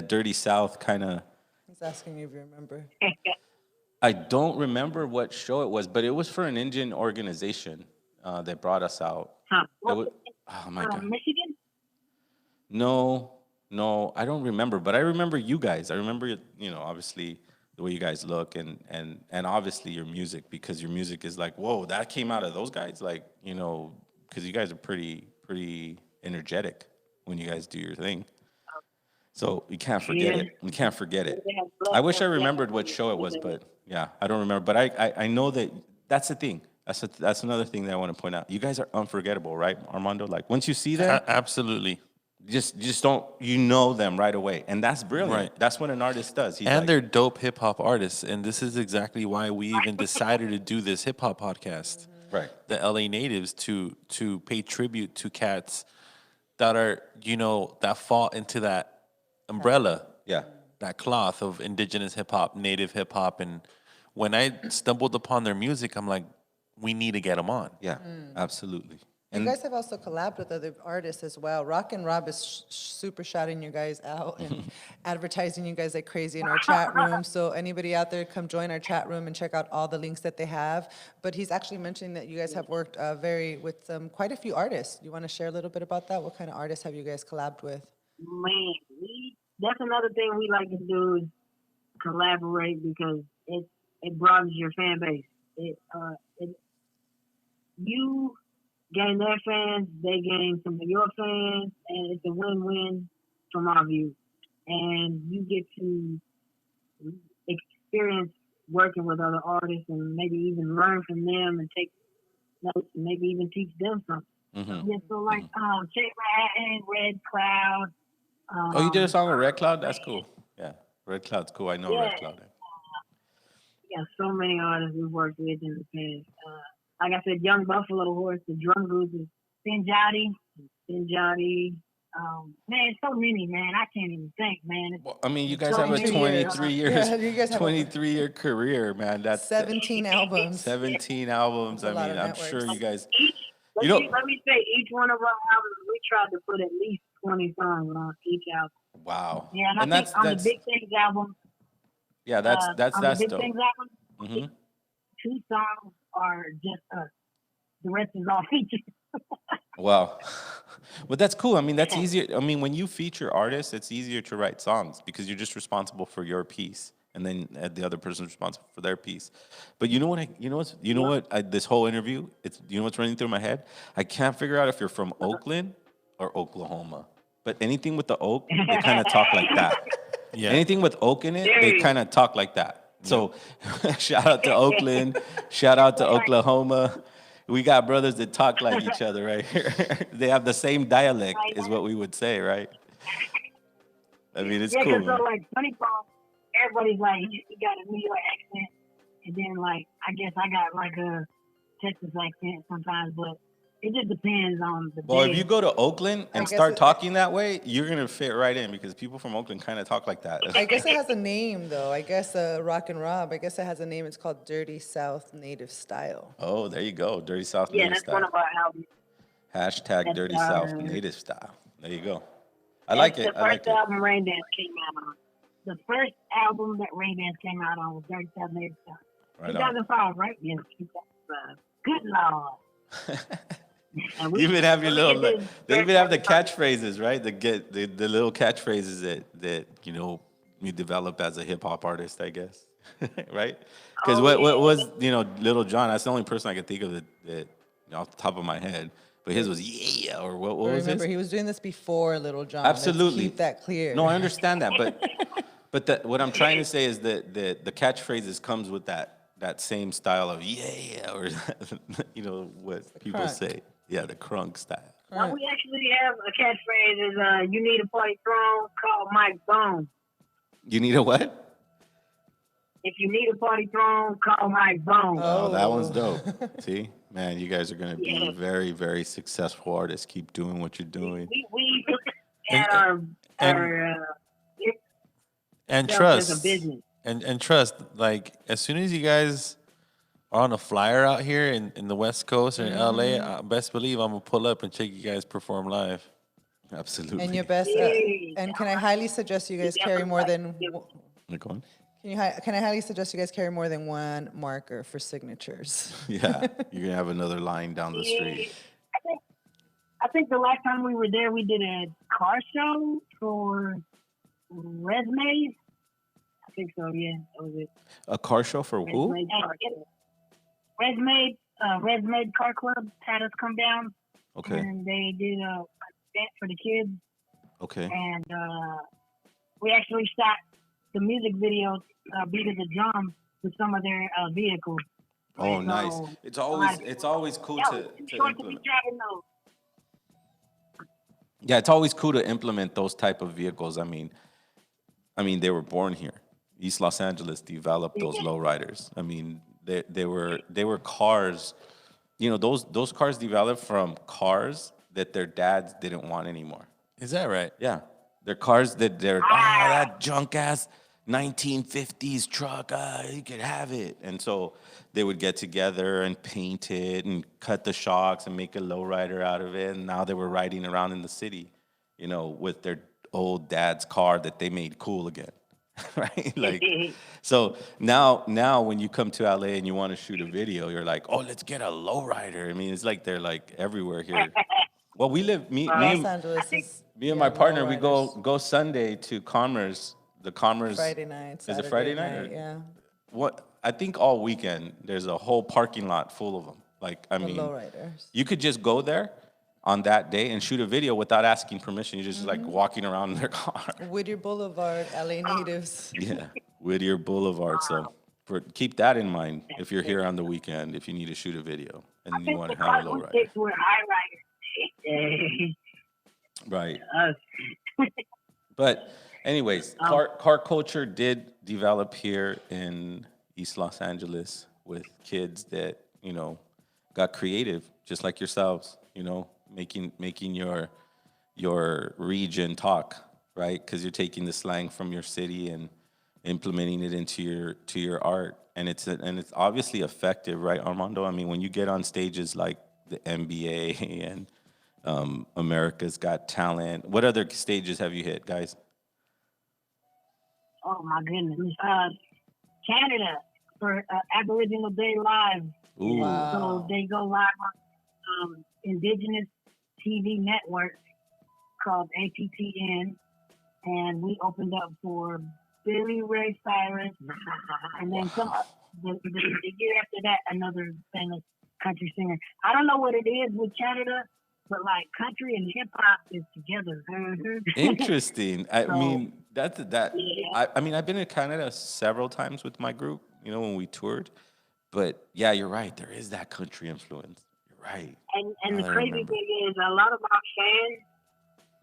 dirty South kind of. He's asking you if you remember. I don't remember what show it was, but it was for an Indian organization that brought us out. Huh. Oh my God. Michigan? No, I don't remember, but I remember you guys. I remember, you know, obviously the way you guys look and obviously your music, because your music is like, whoa, that came out of those guys. Like, you know, because you guys are pretty energetic when you guys do your thing. So you can't forget Yeah. it. You can't forget it. They have I wish I black- remembered what show it was, but yeah, I don't remember. But I know that that's the thing. That's another thing that I want to point out. You guys are unforgettable, right, Armando? Like once you see them, Absolutely. just don't you know them right away, and that's brilliant. Right. That's what an artist does. He's And like, they're dope hip hop artists. And this is exactly why we even decided to do this hip hop podcast. right. The LA natives to pay tribute to cats that are, that fall into that umbrella, Yeah. that cloth of indigenous hip hop, native hip hop. And when I stumbled upon their music, I'm like, we need to get them on. Yeah. Absolutely. You And guys have also collabed with other artists as well. Rock and Rob is super shouting you guys out and advertising you guys like crazy in our chat room. So anybody out there, come join our chat room and check out all the links that they have. But he's actually mentioning that you guys have worked with quite a few artists. You want to share a little bit about that? What kind of artists have you guys collabed with? Man, that's another thing we like to do is collaborate because it broadens your fan base. You gain their fans, they gain some of your fans, and it's a win-win from our view. And you get to experience working with other artists and maybe even learn from them and take notes and maybe even teach them something. Mhm. Yeah, so like Shake Manhattan, Red Cloud. oh, you did a song with Red Cloud? That's cool. Yeah. Red Cloud's cool. I know Yeah. Red Cloud. We got so many artists we've worked with in the past. Like I said, Young Buffalo Horse, the drum group is Sinjati. Man, so many, man. I can't even think, man. Well, I mean, you guys So have a many 23 years, Yeah, you guys have a- 23-year career, man. That's 17 albums. 17 albums. That's a I lot mean, of I'm sure networks. you guys. Let You know- me say, each one of our albums, we tried to put at least 20 songs on each album. Wow. Yeah, and I that's think on the Big Things album, yeah, that's on the Big dope. Things album, Hmm 2 songs are just us. The rest is all features. Wow. But that's cool. I mean, that's easier. I mean, when you feature artists, it's easier to write songs because you're just responsible for your piece, and then the other person's responsible for their piece. But you know what? This whole interview, what's running through my head? I can't figure out if you're from Oakland or Oklahoma. But anything with the oak, they kind of talk like that. Yeah. Anything with oak in it, they kind of talk like that. So, shout out to Oakland. Shout out to Oklahoma. We got brothers that talk like each other right here. They have the same dialect, is what we would say, right? I mean, it's Yeah, cool. because so man. like Funny Bone, everybody's like, you got a New York accent, and then like I guess I got like a Texas accent sometimes, but it just depends on the Well, day. if you go to Oakland and guess start talking that way, you're gonna fit right in because people from Oakland kind of talk like that. I guess it has a name, though. I guess Rock and Rob, I guess it has a name. It's called Dirty South Native Style. Oh, there you go, Dirty South Yeah, Native that's one Style. of our albums. Hashtag That's Dirty our- South Native Style. There you go. I like it. The I like first it. album Rain Dance came out on. The first album that Rain Dance came out on was Dirty South Native Style. Right on. 2005, right? Yes, 2005. Good Lord. And You even have your little. did They even have the Dirty catchphrases, right? The little catchphrases that you develop as a hip hop artist, I guess, right? Because what was Little John? That's the only person I could think of that off the top of my head. But his was yeah, or what was Remember, his? he was doing this before Little John. Absolutely. Let's keep that clear. No, I understand that, but what I'm trying to say is that the catchphrases comes with that same style of yeah, or what people crunk. say. Yeah, the crunk style. Now, we actually have a catchphrase is you need a party throne, call Mike Bone. You need a what? If you need a party throne, call Mike Bone. Oh, that one's dope. See, man, you guys are gonna be Yeah. very, very successful artists. Keep doing what you're doing. We at our And self trust. as a business. And trust, like, as soon as you guys are on a flyer out here in the West Coast or in LA, best believe I'm going to pull up and check you guys perform live. Absolutely. And your best, and can I highly suggest you guys carry more than, Go on. can I highly suggest you guys carry more than one marker for signatures? Yeah, you're gonna have another line down the street. I think the last time we were there, we did a car show for resumes. I think so. Yeah, that was it. A car show for who? Resume Car Club had us come down. Okay. And they did a event for the kids. Okay. And we actually shot the music video, Beat of the Drum, with some of their vehicles. Oh, nice. So, It's always cool yeah, to it's too short to be implement. driving those. Yeah, it's always cool to implement those type of vehicles. I mean, they were born here. East Los Angeles developed those lowriders. I mean, they were cars. You know, those cars developed from cars that their dads didn't want anymore. Is that right? Yeah, they're cars that that junk ass 1950s truck. You could have it. And so they would get together and paint it and cut the shocks and make a lowrider out of it. And now they were riding around in the city, you know, with their old dad's car that they made cool again. Right? Like, so now when you come to LA and you want to shoot a video, you're like, oh, let's get a lowrider. I mean, it's like they're like everywhere here. Well, we live Los Angeles is me and my partner, we lowriders. go Sunday to Commerce. The Commerce Friday night. Is it Saturday Friday night? Or Yeah. what? I think all weekend there's a whole parking lot full of them. Like, I The mean, lowriders. you could just go there on that day and shoot a video without asking permission. You're just like walking around in their car. Whittier Boulevard, LA natives. Yeah, Whittier Boulevard. So keep that in mind if you're here on the weekend, if you need to shoot a video and you want to have a low rider. Were high riders. Right. But anyways, car culture did develop here in East Los Angeles with kids that, you know, got creative, just like yourselves, you know, making your region talk, right? Because you're taking the slang from your city and implementing it into your art, and it's obviously effective, right, Armando? I mean, when you get on stages like the NBA and America's Got Talent, what other stages have you hit, guys? Oh my goodness. Canada for Aboriginal Day Live. Ooh. Wow. So they go live on Indigenous TV network called APTN, and we opened up for Billy Ray Cyrus, and then the year after that, another famous country singer. I don't know what it is with Canada, but like country and hip hop is together. Interesting. I mean, that. Yeah. I mean, I've been in Canada several times with my group, you know, when we toured. But yeah, you're right. There is that country influence. You're right. And the crazy thing is, a lot of our fans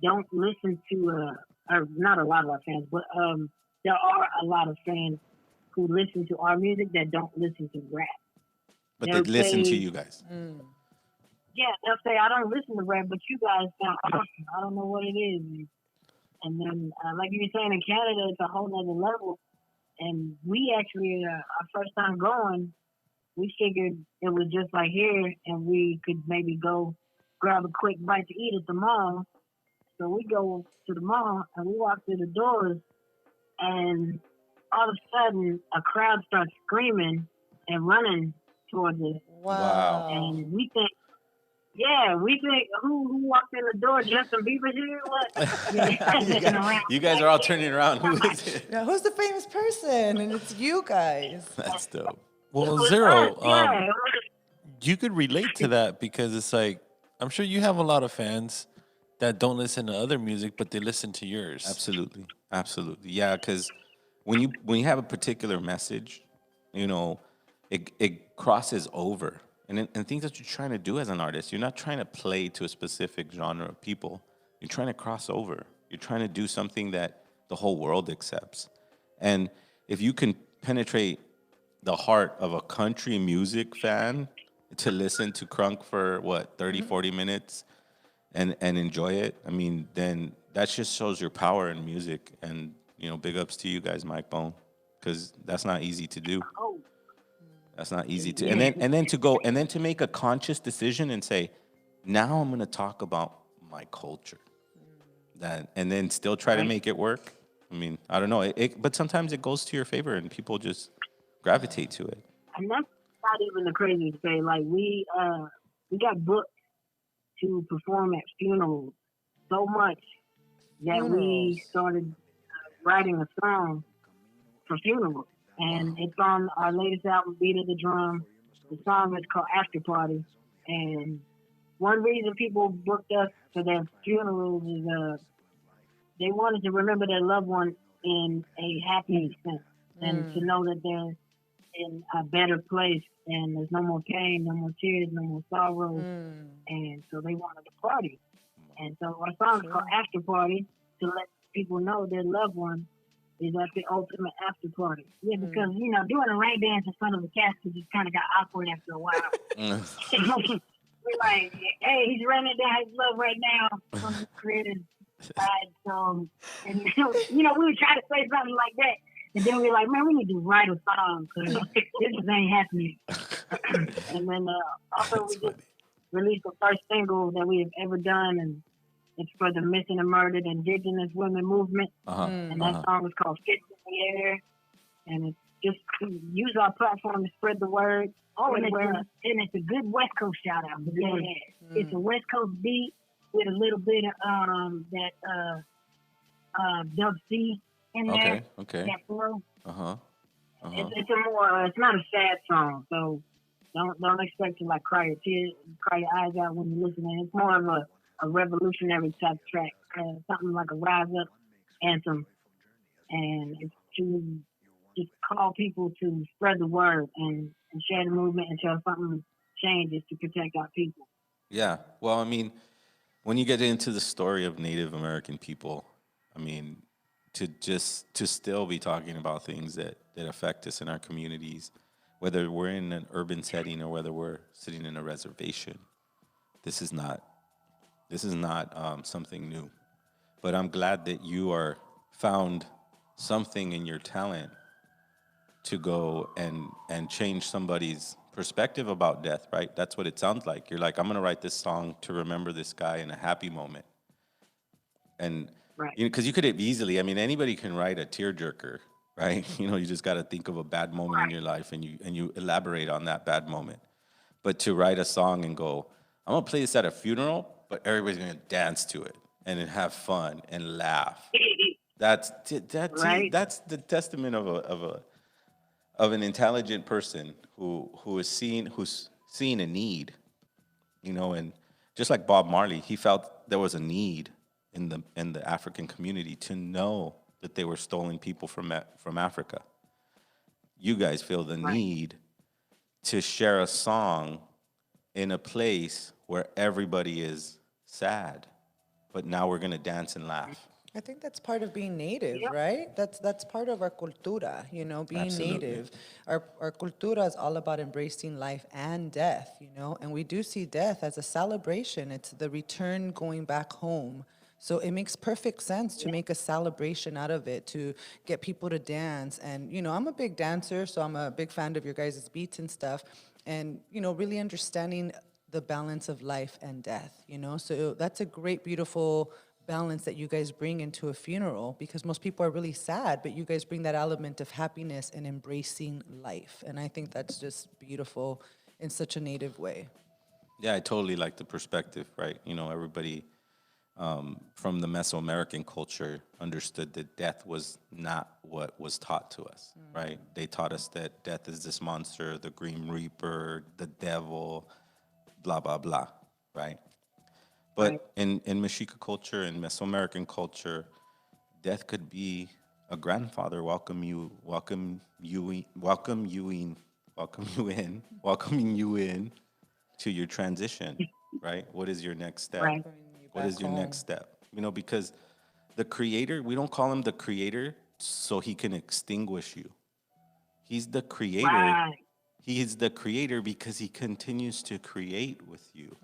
don't listen to, or not a lot of our fans, but there are a lot of fans who listen to our music that don't listen to rap. But they listen to you guys. Yeah, they'll say, I don't listen to rap, but you guys sound awesome. I don't know what it is. And then, like you were saying, in Canada, it's a whole other level. And we actually, our first time going, we figured it was just like here, and we could maybe go grab a quick bite to eat at the mall. So we go to the mall, and we walk through the doors, and all of a sudden, a crowd starts screaming and running towards us. Wow. And we think, who walked in the door? Justin Bieber here? What? You guys are all turning around. Who is it? Now, who's the famous person? And it's you guys. That's dope. Well, It was Zero, us, yeah. you could relate to that because it's like, I'm sure you have a lot of fans that don't listen to other music, but they listen to yours. Absolutely. Absolutely. Yeah, because when you have a particular message, you know, it crosses over. And things that you're trying to do as an artist, you're not trying to play to a specific genre of people. You're trying to cross over. You're trying to do something that the whole world accepts. And if you can penetrate the heart of a country music fan to listen to Crunk for 30, 40 minutes and enjoy it, I mean, then that just shows your power in music. And, you know, big ups to you guys, Mike Bone, because that's not easy to do. That's not easy to, and then to make a conscious decision and say, now I'm going to talk about my culture, and then still try to make it work. I mean, I don't know, but sometimes it goes to your favor and people just gravitate to it. And that's not even the crazy thing. Like we got booked to perform at funerals so much that we started writing a song for funerals. And it's on our latest album, Beat of the Drum. The song is called After Party. And one reason people booked us for their funerals is they wanted to remember their loved one in a happy sense, and to know that they're in a better place, and there's no more pain, no more tears, no more sorrow, and so they wanted to party. And so our song is called After Party, to let people know their loved one is at the ultimate after party. Yeah, because, you know, doing a rain dance in front of a casket just kind of got awkward after a while. We're like, hey, he's running down his love right now from the creative side. So, and, you know, we would try to say something like that. And then we're like, man, we need to write a song because this just ain't happening. And then also we just released the first single that we have ever done, and it's for the missing and murdered Indigenous women movement. And that song is called Fits in the Air. And it's just to use our platform to spread the word. Oh, and it's a good West Coast shout out. Yeah. It's a West Coast beat with a little bit of that Dub C in there. Okay. That flow. It's a more. It's not a sad song, so don't expect to like cry your eyes out when you listen. It's more of a revolutionary type track, something like a rise up anthem, and it's to just call people to spread the word and share the movement until something changes to protect our people. Yeah. Well, I mean, when you get into the story of Native American people, I mean, to still be talking about things that affect us in our communities, whether we're in an urban setting or whether we're sitting in a reservation, this is not something new. But I'm glad that you are found something in your talent to go and change somebody's perspective about death, right? That's what it sounds like. You're like, I'm going to write this song to remember this guy in a happy moment. And because you could have easily, I mean, anybody can write a tearjerker, right? You know, you just got to think of a bad moment in your life and you elaborate on that bad moment. But to write a song and go, I'm going to play this at a funeral, but everybody's going to dance to it and then have fun and laugh. That's the testament of an intelligent person who's seeing a need, you know. And just like Bob Marley, he felt there was a need in the African community to know that they were stolen people from Africa. You guys feel the need to share a song in a place where everybody is sad, but now we're gonna dance and laugh. I think that's part of being native, right? That's part of our cultura, you know, being native. Our cultura is all about embracing life and death, you know, and we do see death as a celebration. It's the return going back home. So it makes perfect sense to make a celebration out of it, to get people to dance. And, you know, I'm a big dancer, so I'm a big fan of your guys' beats and stuff. And, you know, really understanding the balance of life and death, you know? So that's a great, beautiful balance that you guys bring into a funeral, because most people are really sad, but you guys bring that element of happiness and embracing life. And I think that's just beautiful in such a native way. Yeah, I totally like the perspective, right? You know, everybody from the Mesoamerican culture understood that death was not what was taught to us, right? They taught us that death is this monster, the Grim Reaper, the devil, blah, blah, blah, right? But in Mexica culture and Mesoamerican culture, death could be a grandfather welcoming you in to your transition, right? What is your next step? Right. What is your next step? You know, because the creator, we don't call him the creator so he can extinguish you. He's the creator. Right. He is the creator because he continues to create with you.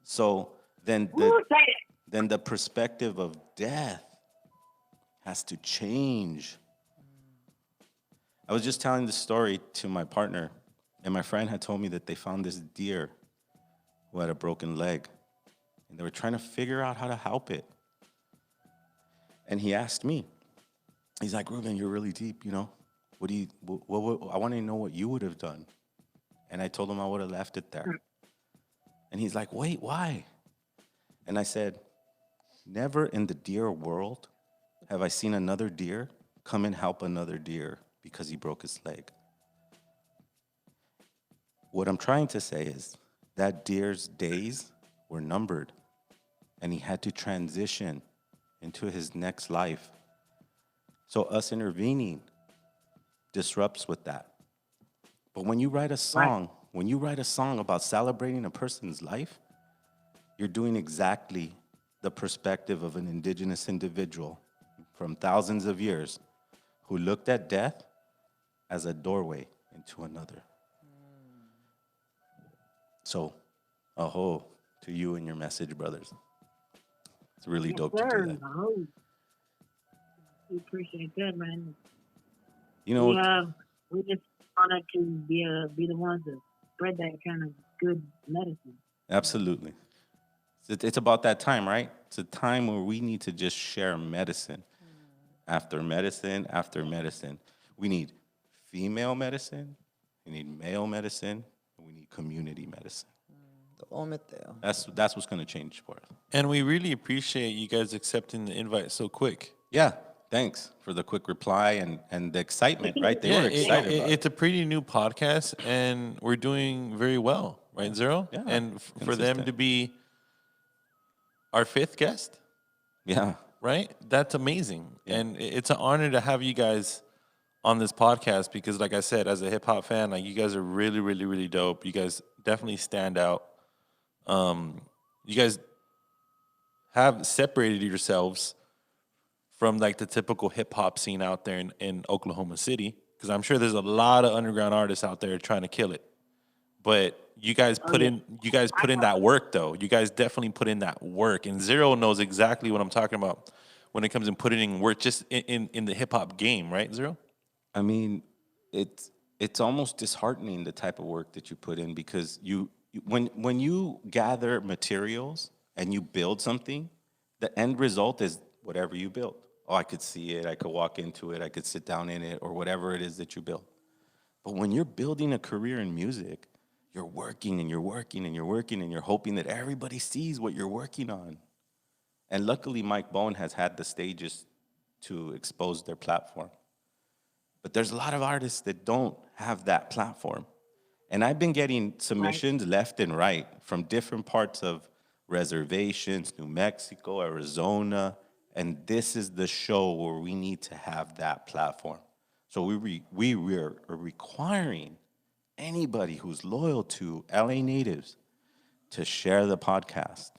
So then the perspective of death has to change. I was just telling this story to my partner, and my friend had told me that they found this deer who had a broken leg, and they were trying to figure out how to help it. And he asked me, he's like, Ruben, you're really deep, you know? I want to know what you would have done. And I told him I would have left it there. And he's like, wait, why? And I said, never in the deer world have I seen another deer come and help another deer because he broke his leg. What I'm trying to say is that deer's days were numbered, and he had to transition into his next life So us intervening disrupts with that. But when you write a song, when you write a song about celebrating a person's life, you're doing exactly the perspective of an indigenous individual from thousands of years who looked at death as a doorway into another. So, aho to you and your message, brothers. It's really Yes, dope sir. to do that. Oh, we appreciate that, man. You know, We just wanted to be the ones to spread that kind of good medicine. absolutely. It's about that time, right? It's a time where we need to just share medicine. After medicine, after medicine. We need female medicine, we need male medicine, and we need community medicine. That's what's going to change for us. And we really appreciate you guys accepting the invite so quick. Yeah, thanks for the quick reply and the excitement, right? They were excited about it. It's a pretty new podcast, and we're doing very well, right, Zero? Yeah, And for them to be our 5th guest, yeah, right? That's amazing. Yeah. And it's an honor to have you guys on this podcast because, like I said, as a hip hop fan, like you guys are really, really, really dope. You guys definitely stand out. You guys have separated yourselves from like the typical hip hop scene out there in Oklahoma City, because I'm sure there's a lot of underground artists out there trying to kill it. But you guys put in that work though. You guys definitely put in that work. And Zero knows exactly what I'm talking about when it comes to putting in work just in the hip hop game, right, Zero? I mean, it's almost disheartening the type of work that you put in, because when you gather materials and you build something, the end result is whatever you built. Oh, I could see it, I could walk into it, I could sit down in it, or whatever it is that you built. But when you're building a career in music, you're working and you're working and you're working and you're hoping that everybody sees what you're working on. And luckily, Mike Bone has had the stages to expose their platform. But there's a lot of artists that don't have that platform. And I've been getting submissions left and right from different parts of reservations, New Mexico, Arizona, and this is the show where we need to have that platform. So we are requiring anybody who's loyal to LA natives to share the podcast,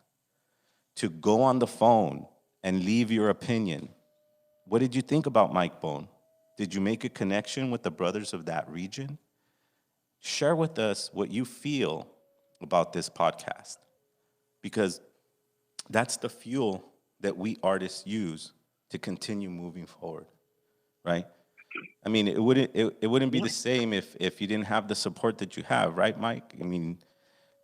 to go on the phone and leave your opinion. What did you think about Mike Bone? Did you make a connection with the brothers of that region? Share with us what you feel about this podcast, because that's the fuel that we artists use to continue moving forward, right? I mean, it wouldn't be the same if you didn't have the support that you have, right, Mike? I mean,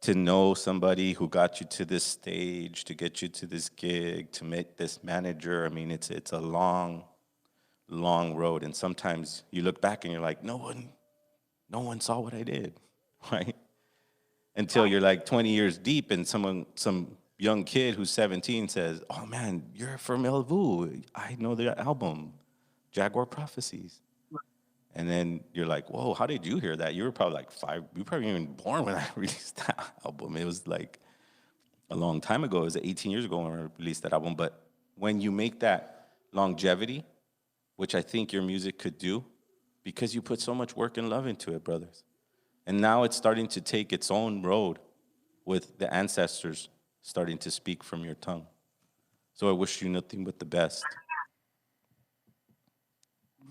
to know somebody who got you to this stage, to get you to this gig, to make this manager, I mean, it's a long road, and sometimes you look back and you're like, no one saw what I did, right? Until you're like 20 years deep and some young kid who's 17 says, oh man, you're from El Vuh. I know their album, Jaguar Prophecies. And then you're like, whoa, how did you hear that? You were probably like 5, you were probably even born when I released that album. It was like a long time ago. It was 18 years ago when I released that album. But when you make that longevity, which I think your music could do, because you put so much work and love into it, brothers. And now it's starting to take its own road with the ancestors starting to speak from your tongue. So I wish you nothing but the best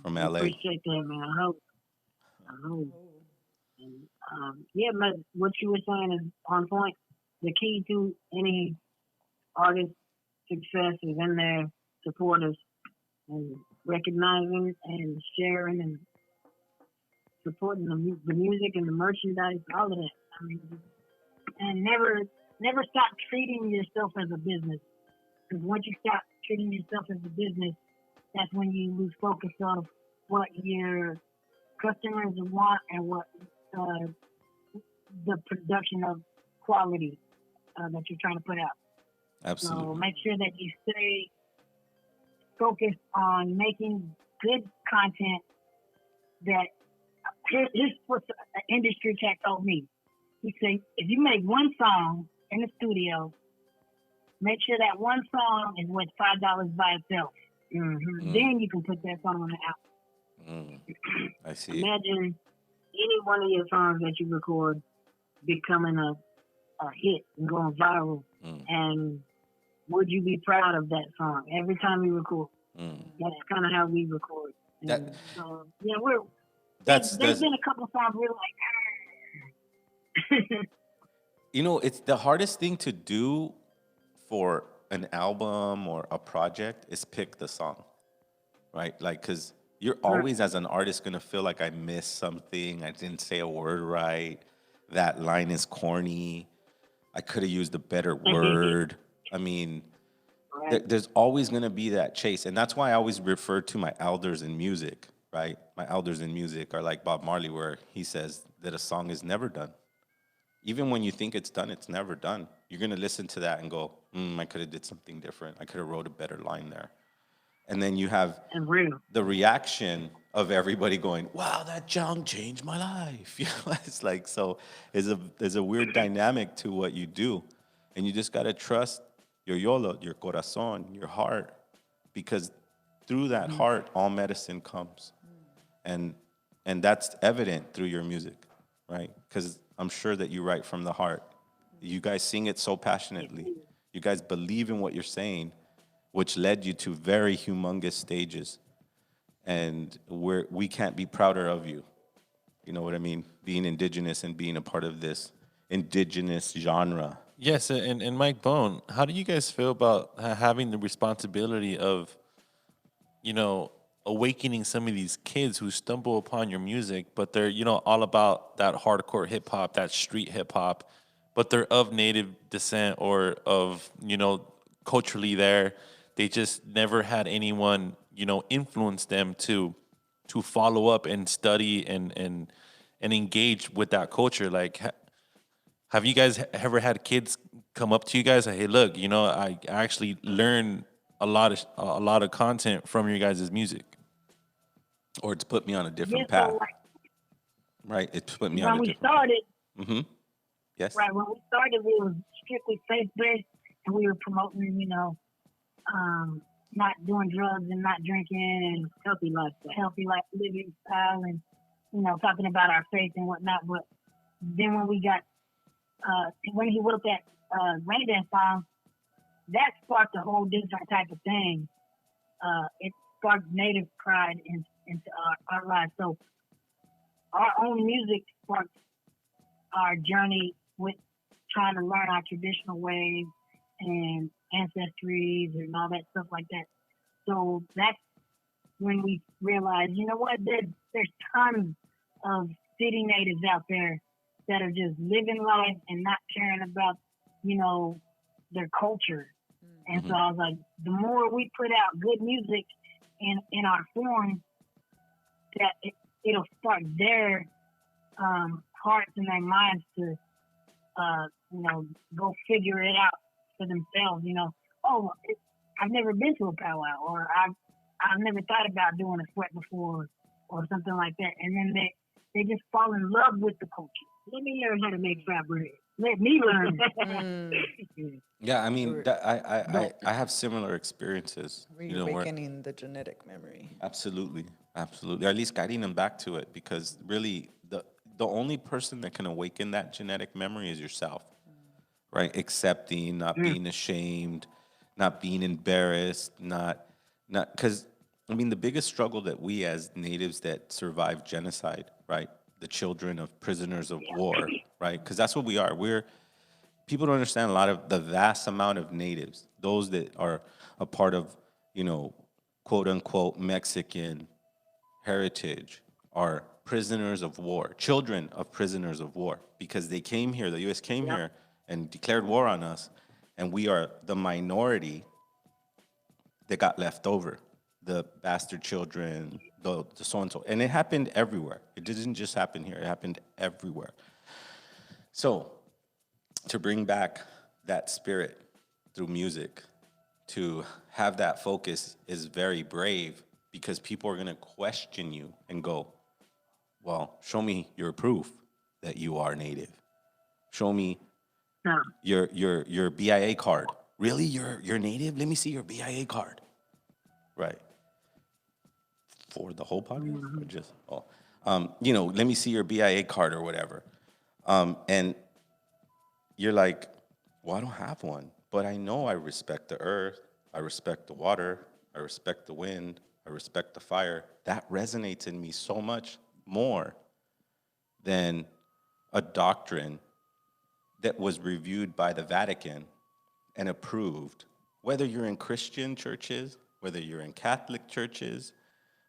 from LA. I appreciate that, man. I hope. And, but what you were saying is on point. The key to any artist success is in their supporters and recognizing and sharing and supporting the music and the merchandise, all of that. I mean, and never stop treating yourself as a business. Because once you stop treating yourself as a business, that's when you lose focus of what your customers want and what the production of quality that you're trying to put out. Absolutely. So make sure that you stay focused on making good content. That here's what an industry cat told me. He said, if you make one song in the studio, make sure that one song is worth $5 by itself. Then you can put that song on the album. I see. Imagine any one of your songs that you record becoming a hit and going viral. And would you be proud of that song every time you record? That's kind of how we record. And so, yeah, there's been a couple songs we're like, you know, it's the hardest thing to do for an album or a project is pick the song, right? Like, because you're always, as an artist, going to feel like I missed something. I didn't say a word right. That line is corny. I could have used a better word. I mean, there's always going to be that chase. And that's why I always refer to my elders in music, right? My elders in music are like Bob Marley, where he says that a song is never done. Even when you think it's done, it's never done. You're going to listen to that and go, I could have did something different. I could have wrote a better line there. And then you have the reaction of everybody going, wow, that song changed my life. You know, it's like, so there's a weird dynamic to what you do. And you just got to trust your yolo, your corazon, your heart, because through that heart, all medicine comes. And that's evident through your music, right? Because I'm sure that you write from the heart. You guys sing it so passionately. You guys believe in what you're saying, which led you to very humongous stages. And we can't be prouder of you. You know what I mean? Being indigenous and being a part of this indigenous genre. Yes, and Mike Bone, how do you guys feel about having the responsibility of, you know, awakening some of these kids who stumble upon your music, but they're, you know, all about that hardcore hip hop, that street hip hop, but they're of native descent or of, you know, culturally there. They just never had anyone, you know, influence them to follow up and study and engage with that culture. Like, have you guys ever had kids come up to you guys and, hey, look, you know, I actually learned a lot of content from your guys' music? Or it's put me on a different path. Right? It's put me on a different path. When we started, yes. Right, when we started, we were strictly faith-based, and we were promoting, you know, not doing drugs and not drinking and healthy living style, and, you know, talking about our faith and whatnot. But then when we got, when he wrote that Rain Dance song, that sparked a whole different type of thing. It sparked Native pride into our lives. So our own music sparked our journey with trying to learn our traditional ways and ancestries and all that stuff like that. So that's when we realized, you know what, there's tons of city natives out there that are just living life and not caring about, you know, their culture. And so I was like, the more we put out good music in our form, that it'll spark their hearts and their minds to, you know, go figure it out for themselves. You know, I've never been to a powwow, or I've never thought about doing a sweat before, or something like that. And then they just fall in love with the culture. Let me learn how to make fried bread. Let me learn. Yeah, I mean, I have similar experiences. Reawakening the genetic memory. Absolutely, absolutely. Or at least guiding them back to it, because really, the only person that can awaken that genetic memory is yourself, right? Accepting, not being ashamed, not being embarrassed, not because I mean, the biggest struggle that we as natives that survived genocide, right? The children of prisoners of war, right? Because that's what we are. People don't understand a lot of the vast amount of natives, those that are a part of, you know, quote unquote Mexican heritage, are prisoners of war, children of prisoners of war, because they came here, the U.S. came here and declared war on us, and we are the minority that got left over, the bastard children, the so-and-so. And it happened everywhere. It didn't just happen here. It happened everywhere. So to bring back that spirit through music, to have that focus is very brave, because people are going to question you and go, well, show me your proof that you are native. Show me your BIA card. Really? You're native? Let me see your BIA card. Right. For the whole podcast? Or just, you know, let me see your BIA card or whatever. And you're like, well, I don't have one, but I know I respect the earth, I respect the water, I respect the wind, I respect the fire. That resonates in me so much more than a doctrine that was reviewed by the Vatican and approved, whether you're in Christian churches, whether you're in Catholic churches,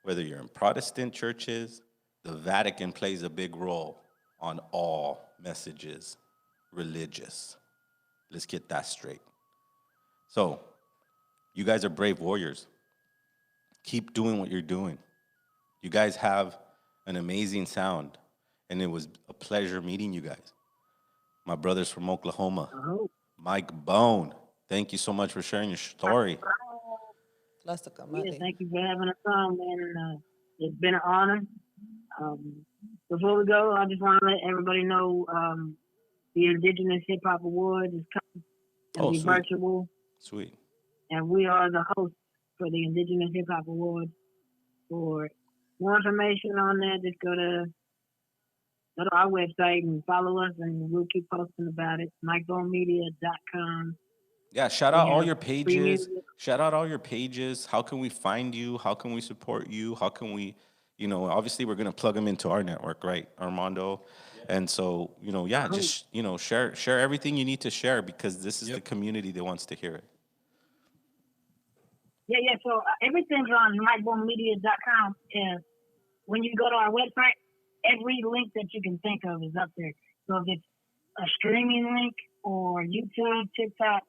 whether you're in Protestant churches. The Vatican plays a big role on all messages religious. Let's get that straight. So, you guys are brave warriors. Keep doing what you're doing. You guys have an amazing sound, and it was a pleasure meeting you guys. My brothers from Oklahoma, Mike Bone, thank you so much for sharing your story. Yeah, thank you for having us on, man. It's been an honor. Before we go, I just want to let everybody know the Indigenous Hip Hop Awards is coming. It'll be Sweet. virtual, Sweet. and we are the hosts for the Indigenous Hip Hop Awards. For more information on that, just go to our website and follow us, and we'll keep posting about it. MikeBoneMedia.com. Yeah, shout out We all have your free pages. music. Shout out all your pages. How can we find you? How can we support you? How can we, you know, obviously we're going to plug them into our network, right, Armando? And so, you know, yeah, just, you know, share everything you need to share because this is the community that wants to hear it. Yeah. So everything's on MikeBoneMedia.com. When you go to our website, every link that you can think of is up there. So if it's a streaming link or YouTube, TikTok,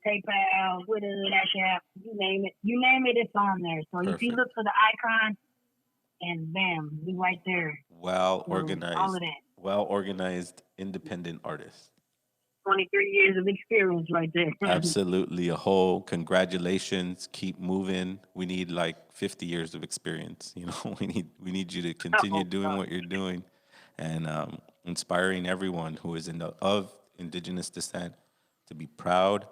PayPal, Twitter, Cash App, you name it, it's on there. So if you look for the icon, and bam, we right there. Well So, all organized, of that. well organized, independent artist. 23 years of experience right there. Absolutely, a whole congratulations. Keep moving. We need like 50 years of experience. You know, we need you to continue doing what you're doing, and inspiring everyone who is of indigenous descent to be proud,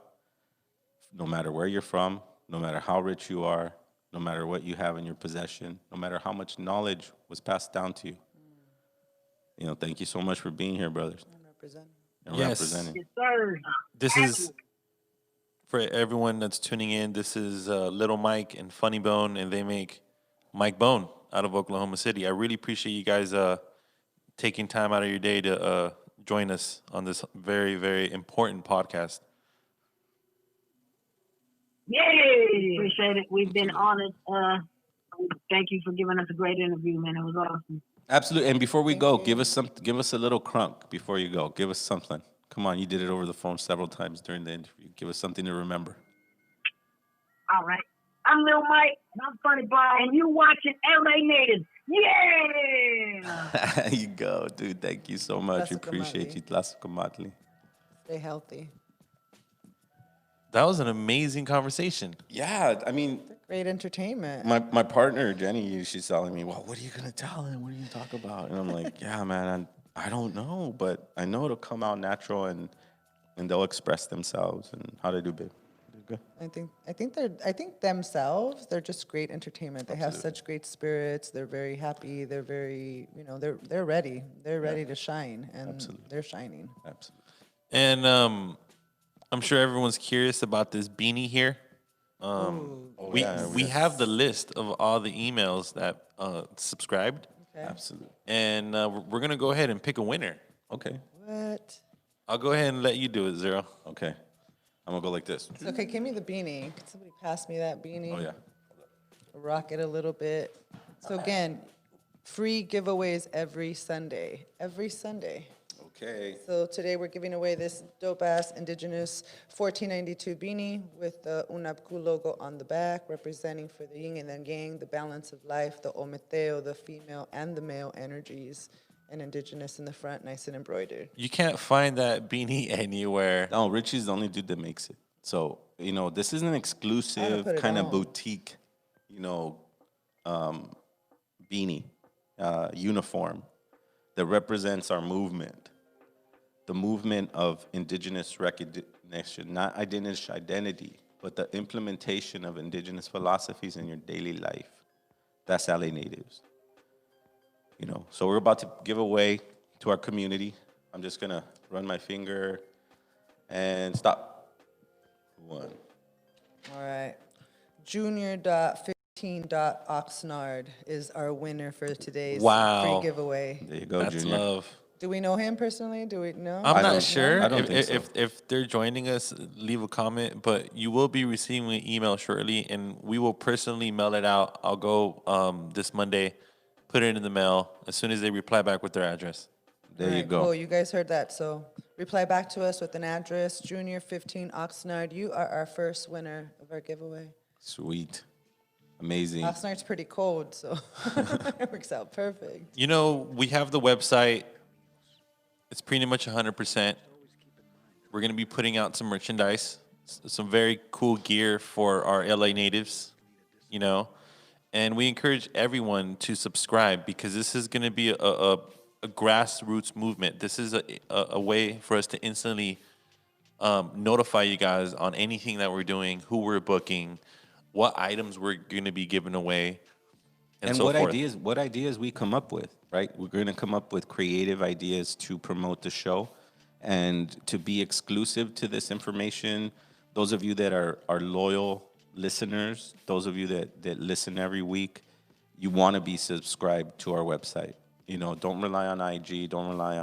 no matter where you're from, no matter how rich you are, no matter what you have in your possession, no matter how much knowledge was passed down to you. You know, thank you so much for being here, brothers. And Yes. representing. Yes, sir. This is for everyone that's tuning in. This is Little Mike and Funny Bone, and they make Mike Bone out of Oklahoma City. I really appreciate you guys taking time out of your day to join us on this very, very important podcast. Yay! Appreciate it. We've been honored. Thank you for giving us a great interview, man. It was awesome. Absolutely. And before we go, give us a little crunk before you go. Give us something. Come on, you did it over the phone several times during the interview. Give us something to remember. All right. I'm Lil Mike, and I'm Funny Bone, and you watching LA Native. Yeah! There you go, dude. Thank you so much. We appreciate you. Tlazolcomatli. Stay healthy. That was an amazing conversation. Yeah, I mean, Great entertainment. my partner Jenny, she's telling me, "Well, what are you gonna tell him? What are you gonna talk about?" And I'm like, "Yeah, man, I don't know, but I know it'll come out natural and they'll express themselves." And how they do, babe? Good. I think themselves, they're just great entertainment. They have such great spirits. They're very happy. They're very, they're ready. They're ready to shine, and they're shining. Absolutely. And I'm sure everyone's curious about this beanie here. We have the list of all the emails that subscribed. Okay. Absolutely. And we're going to go ahead and pick a winner. Okay. What? I'll go ahead and let you do it, Zero. Okay. I'm going to go like this. Okay, give me the beanie. Could somebody pass me that beanie? Oh, yeah. Rock it a little bit. So again, free giveaways every Sunday. Every Sunday. Okay. So today we're giving away this dope-ass indigenous 1492 beanie with the UNAPCU logo on the back, representing for the yin and the yang, the balance of life, the ometeo, the female and the male energies, and indigenous in the front, nice and embroidered. You can't find that beanie anywhere. No, Richie's the only dude that makes it. So, this is an exclusive put it kind of on. boutique, beanie, uniform that represents our movement. The movement of indigenous recognition, not identity, but the implementation of indigenous philosophies in your daily life, that's LA Natives. You know, so we're about to give away to our community. I'm just gonna run my finger and stop. One. All right. Junior.15.oxnard is our winner for today's Wow. free giveaway. There you go, That's Junior. love. Do we know him personally? Do we know? I'm I not don't- sure I don't think so. if they're joining us, leave a comment, but you will be receiving an email shortly, and we will personally mail it out. I'll go this Monday, put it in the mail as soon as they reply back with their address. There All you right, go. Cool. You guys heard that. So reply back to us with an address, Junior 15 Oxnard. You are our first winner of our giveaway. Sweet. Amazing. Oxnard's pretty cold, so it works out perfect. You know, we have the website. It's pretty much 100%. We're going to be putting out some merchandise, some very cool gear for our LA natives, you know. And we encourage everyone to subscribe because this is going to be a grassroots movement. This is a way for us to instantly notify you guys on anything that we're doing, who we're booking, what items we're going to be giving away, and so what forth. ideas we come up with, right? We're going to come up with creative ideas to promote the show and to be exclusive to this information. Those of you that are loyal listeners, those of you that listen every week, you want to be subscribed to our website. You know, don't rely on IG, don't rely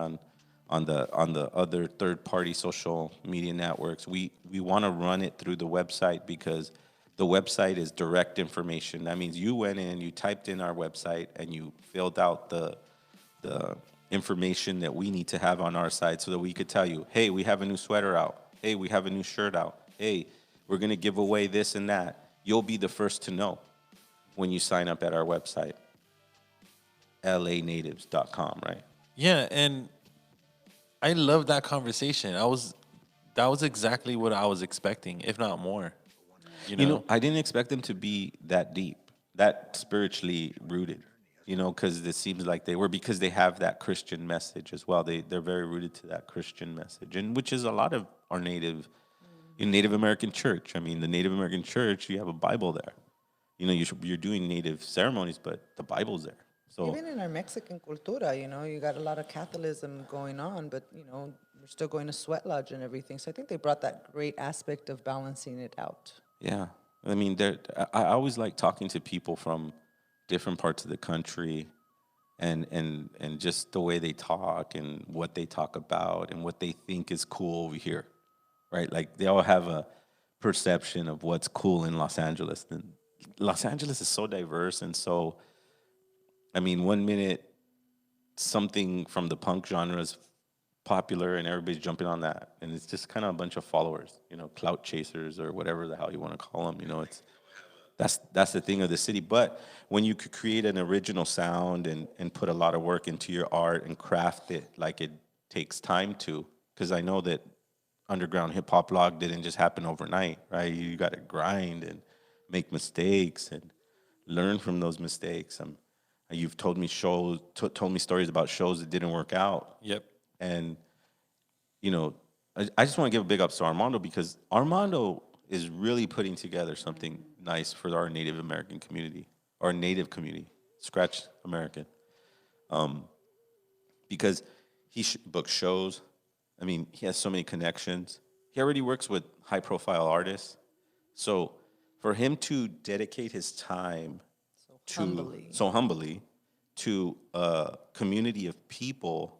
on the other third-party social media networks. We want to run it through the website because the website is direct information. That means you went in, you typed in our website, and you filled out the information that we need to have on our side so that we could tell you, hey, we have a new sweater out. Hey, we have a new shirt out. Hey, we're going to give away this and that. You'll be the first to know when you sign up at our website, lanatives.com, right? Yeah, and I love that conversation. That was exactly what I was expecting, if not more. You know, I didn't expect them to be that deep, that spiritually rooted, you know, because it seems like they were, because they have that Christian message as well. They're very rooted to that Christian message, and which is a lot of our Native American church. I mean, the Native American church, you have a Bible there. You know, you're doing Native ceremonies, but the Bible's there. So Even in our Mexican cultura, you know, you got a lot of Catholicism going on, but, you know, we're still going to sweat lodge and everything. So I think they brought that great aspect of balancing it out. yeah, I mean, I always like talking to people from different parts of the country, and just the way they talk and what they talk about and what they think is cool over here, right? Like they all have a perception of what's cool in Los Angeles. And Los Angeles is so diverse and so, I mean, one minute something from the punk genre is popular and everybody's jumping on that, and it's just kind of a bunch of followers, you know, clout chasers or whatever the hell you want to call them. You know, that's the thing of the city. But when you could create an original sound and put a lot of work into your art and craft it like it takes time to, because I know that underground hip hop log didn't just happen overnight, right? You got to grind and make mistakes and learn from those mistakes. You've told me told me stories about shows that didn't work out. Yep. And, you know, I just want to give a big ups to Armando, because Armando is really putting together something nice for our Native American community, our Native community, scratch American. Because he books shows. I mean, he has so many connections. He already works with high-profile artists. So for him to dedicate his time so humbly to a community of people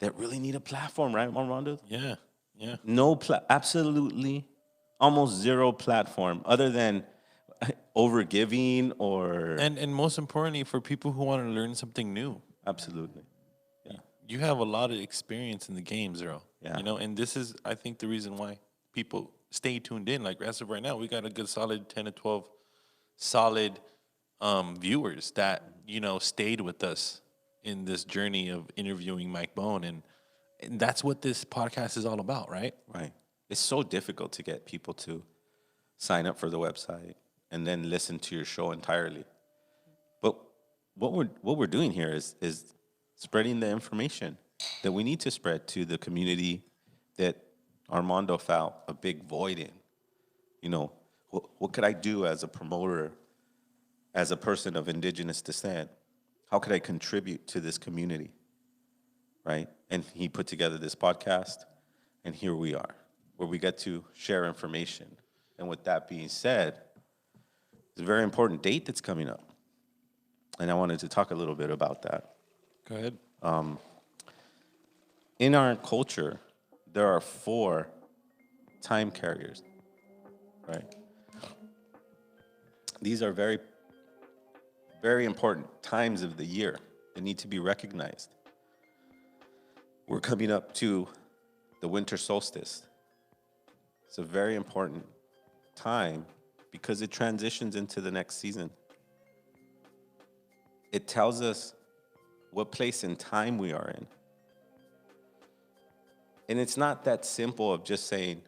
that really need a platform, right, Armando? Yeah, yeah. Absolutely, almost zero platform other than overgiving or... And most importantly, for people who want to learn something new. Absolutely. Yeah. You have a lot of experience in the game, Zero. Yeah. You know, and this is, I think, the reason why people stay tuned in. Like, as of right now, we got a good solid 10 to 12 solid viewers that, you know, stayed with us in this journey of interviewing Mike Bone. And that's what this podcast is all about, right? Right. It's so difficult to get people to sign up for the website and then listen to your show entirely. But what we're doing here is spreading the information that we need to spread to the community that Armando felt a big void in. You know, what could I do as a promoter, as a person of indigenous descent? How could I contribute to this community? Right? And he put together this podcast, and here we are, where we get to share information. And with that being said, it's a very important date that's coming up. And I wanted to talk a little bit about that. Go ahead. In our culture, there are 4 time carriers, right? These are very, very important times of the year that need to be recognized. We're coming up to the winter solstice. It's a very important time because it transitions into the next season. It tells us what place in time we are in. And it's not that simple of just saying,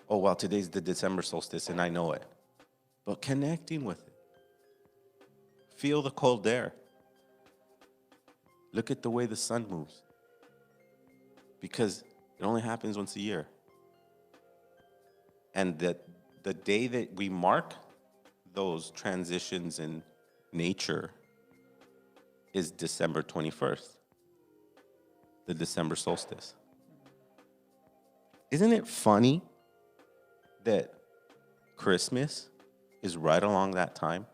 oh, well, today's the December solstice and I know it. But connecting with it. Feel the cold air. Look at the way the sun moves. Because it only happens once a year. And the day that we mark those transitions in nature is December 21st, the December solstice. Isn't it funny that Christmas is right along that time?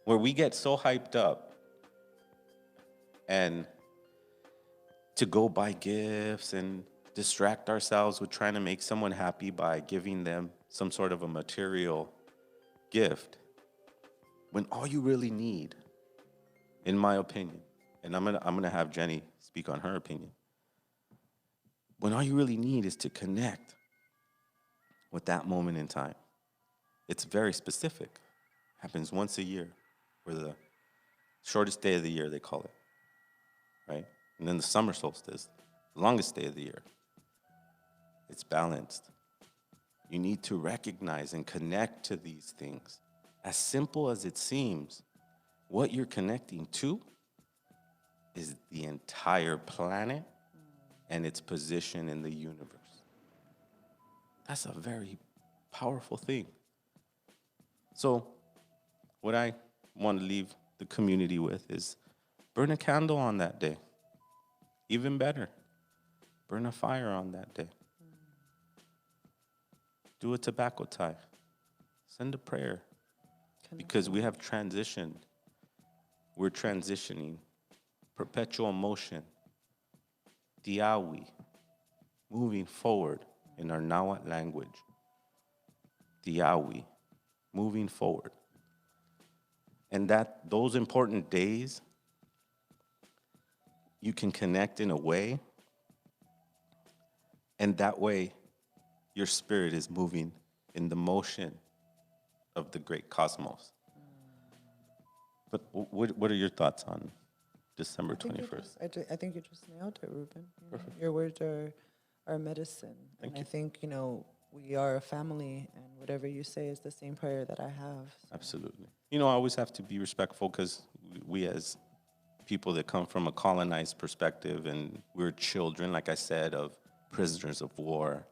Where we get so hyped up and to go buy gifts and distract ourselves with trying to make someone happy by giving them some sort of a material gift, when all you really need, in my opinion, and I'm gonna have Jenny speak on her opinion, when all you really need is to connect with that moment in time. It's very specific. Happens once a year, or the shortest day of the year, they call it, right? And then the summer solstice, the longest day of the year. It's balanced. You need to recognize and connect to these things. As simple as it seems, what you're connecting to is the entire planet and its position in the universe. That's a very powerful thing. So what I want to leave the community with is burn a candle on that day. Even better, burn a fire on that day. Do a tobacco tie. Send a prayer. Because we have transitioned. We're transitioning. Perpetual motion. Diawi. Moving forward in our Nahuatl language. Diawi. Moving forward. And that those important days, you can connect in a way, and that way your spirit is moving in the motion of the great cosmos. But what are your thoughts on December 21st? I think you just nailed it, Ruben. Your words are medicine. Thank and you. I think, we are a family, and whatever you say is the same prayer that I have. So. Absolutely. I always have to be respectful because we as people that come from a colonized perspective, and we're children, like I said, of prisoners of war.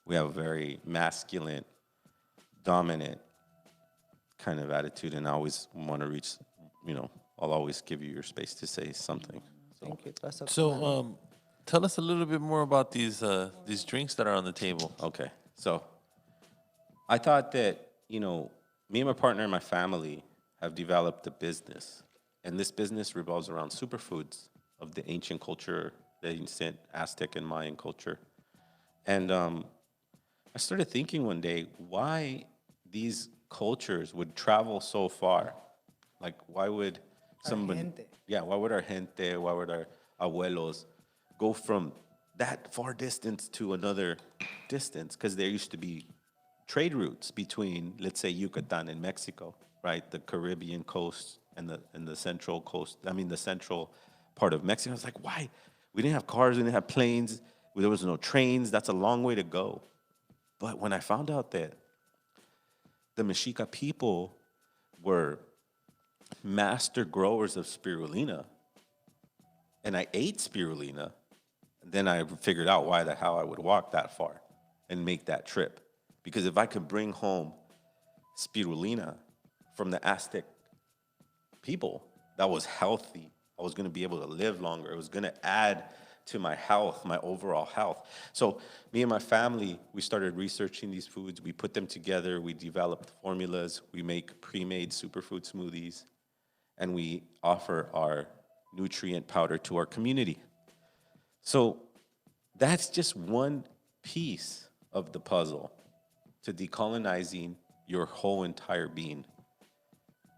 We have a very masculine, dominant kind of attitude, and I always want to reach, I'll always give you your space to say something. Thank you. So, tell us a little bit more about these drinks that are on the table. Okay. So I thought that, me and my partner and my family have developed a business. And this business revolves around superfoods of the ancient culture, the ancient Aztec and Mayan culture. And I started thinking one day why these cultures would travel so far. Like, why would somebody... why would our gente, why would our abuelos go from that far distance to another distance? Because there used to be trade routes between, let's say, Yucatan and Mexico, right? The Caribbean coast and the central coast, the central part of Mexico. I was like, why? We didn't have cars, we didn't have planes, there was no trains. That's a long way to go. But when I found out that the Mexica people were master growers of spirulina, and I ate spirulina, then I figured out how I would walk that far and make that trip. Because if I could bring home spirulina from the Aztec people that was healthy, I was going to be able to live longer. It was going to add to my health, my overall health. So me and my family, we started researching these foods. We put them together. We developed formulas. We make pre-made superfood smoothies. And we offer our nutrient powder to our community. So that's just one piece of the puzzle to decolonizing your whole entire being.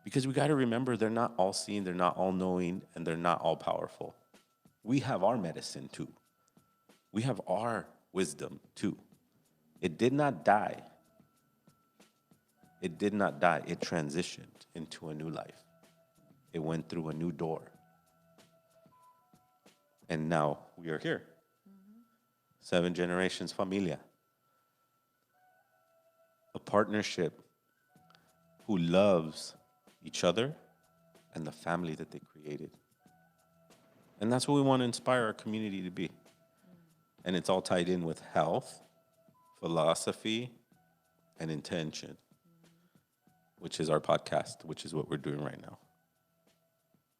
Because we got to remember, they're not all seeing, they're not all knowing, and they're not all powerful. We have our medicine too. We have our wisdom too. It did not die. It did not die. It transitioned into a new life. It went through a new door. And now we are here. 7 generations familia. A partnership who loves each other and the family that they created. And that's what we want to inspire our community to be. And it's all tied in with health, philosophy, and intention, which is our podcast, which is what we're doing right now.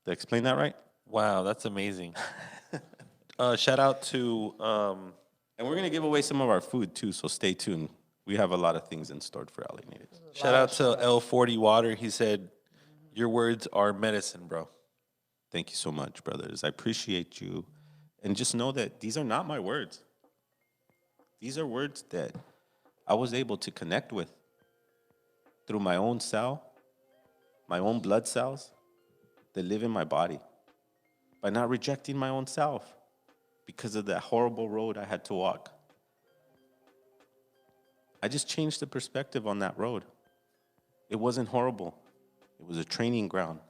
Did I explain that right? Wow, that's amazing. Shout out to... and we're going to give away some of our food, too, so stay tuned. We have a lot of things in store for LA natives. Shout out to L40 Water. He said, your words are medicine, bro. Thank you so much, brothers. I appreciate you. And just know that these are not my words. These are words that I was able to connect with through my own cell, my own blood cells that live in my body, by not rejecting my own self because of that horrible road I had to walk. I just changed the perspective on that road. It wasn't horrible. It was a training ground.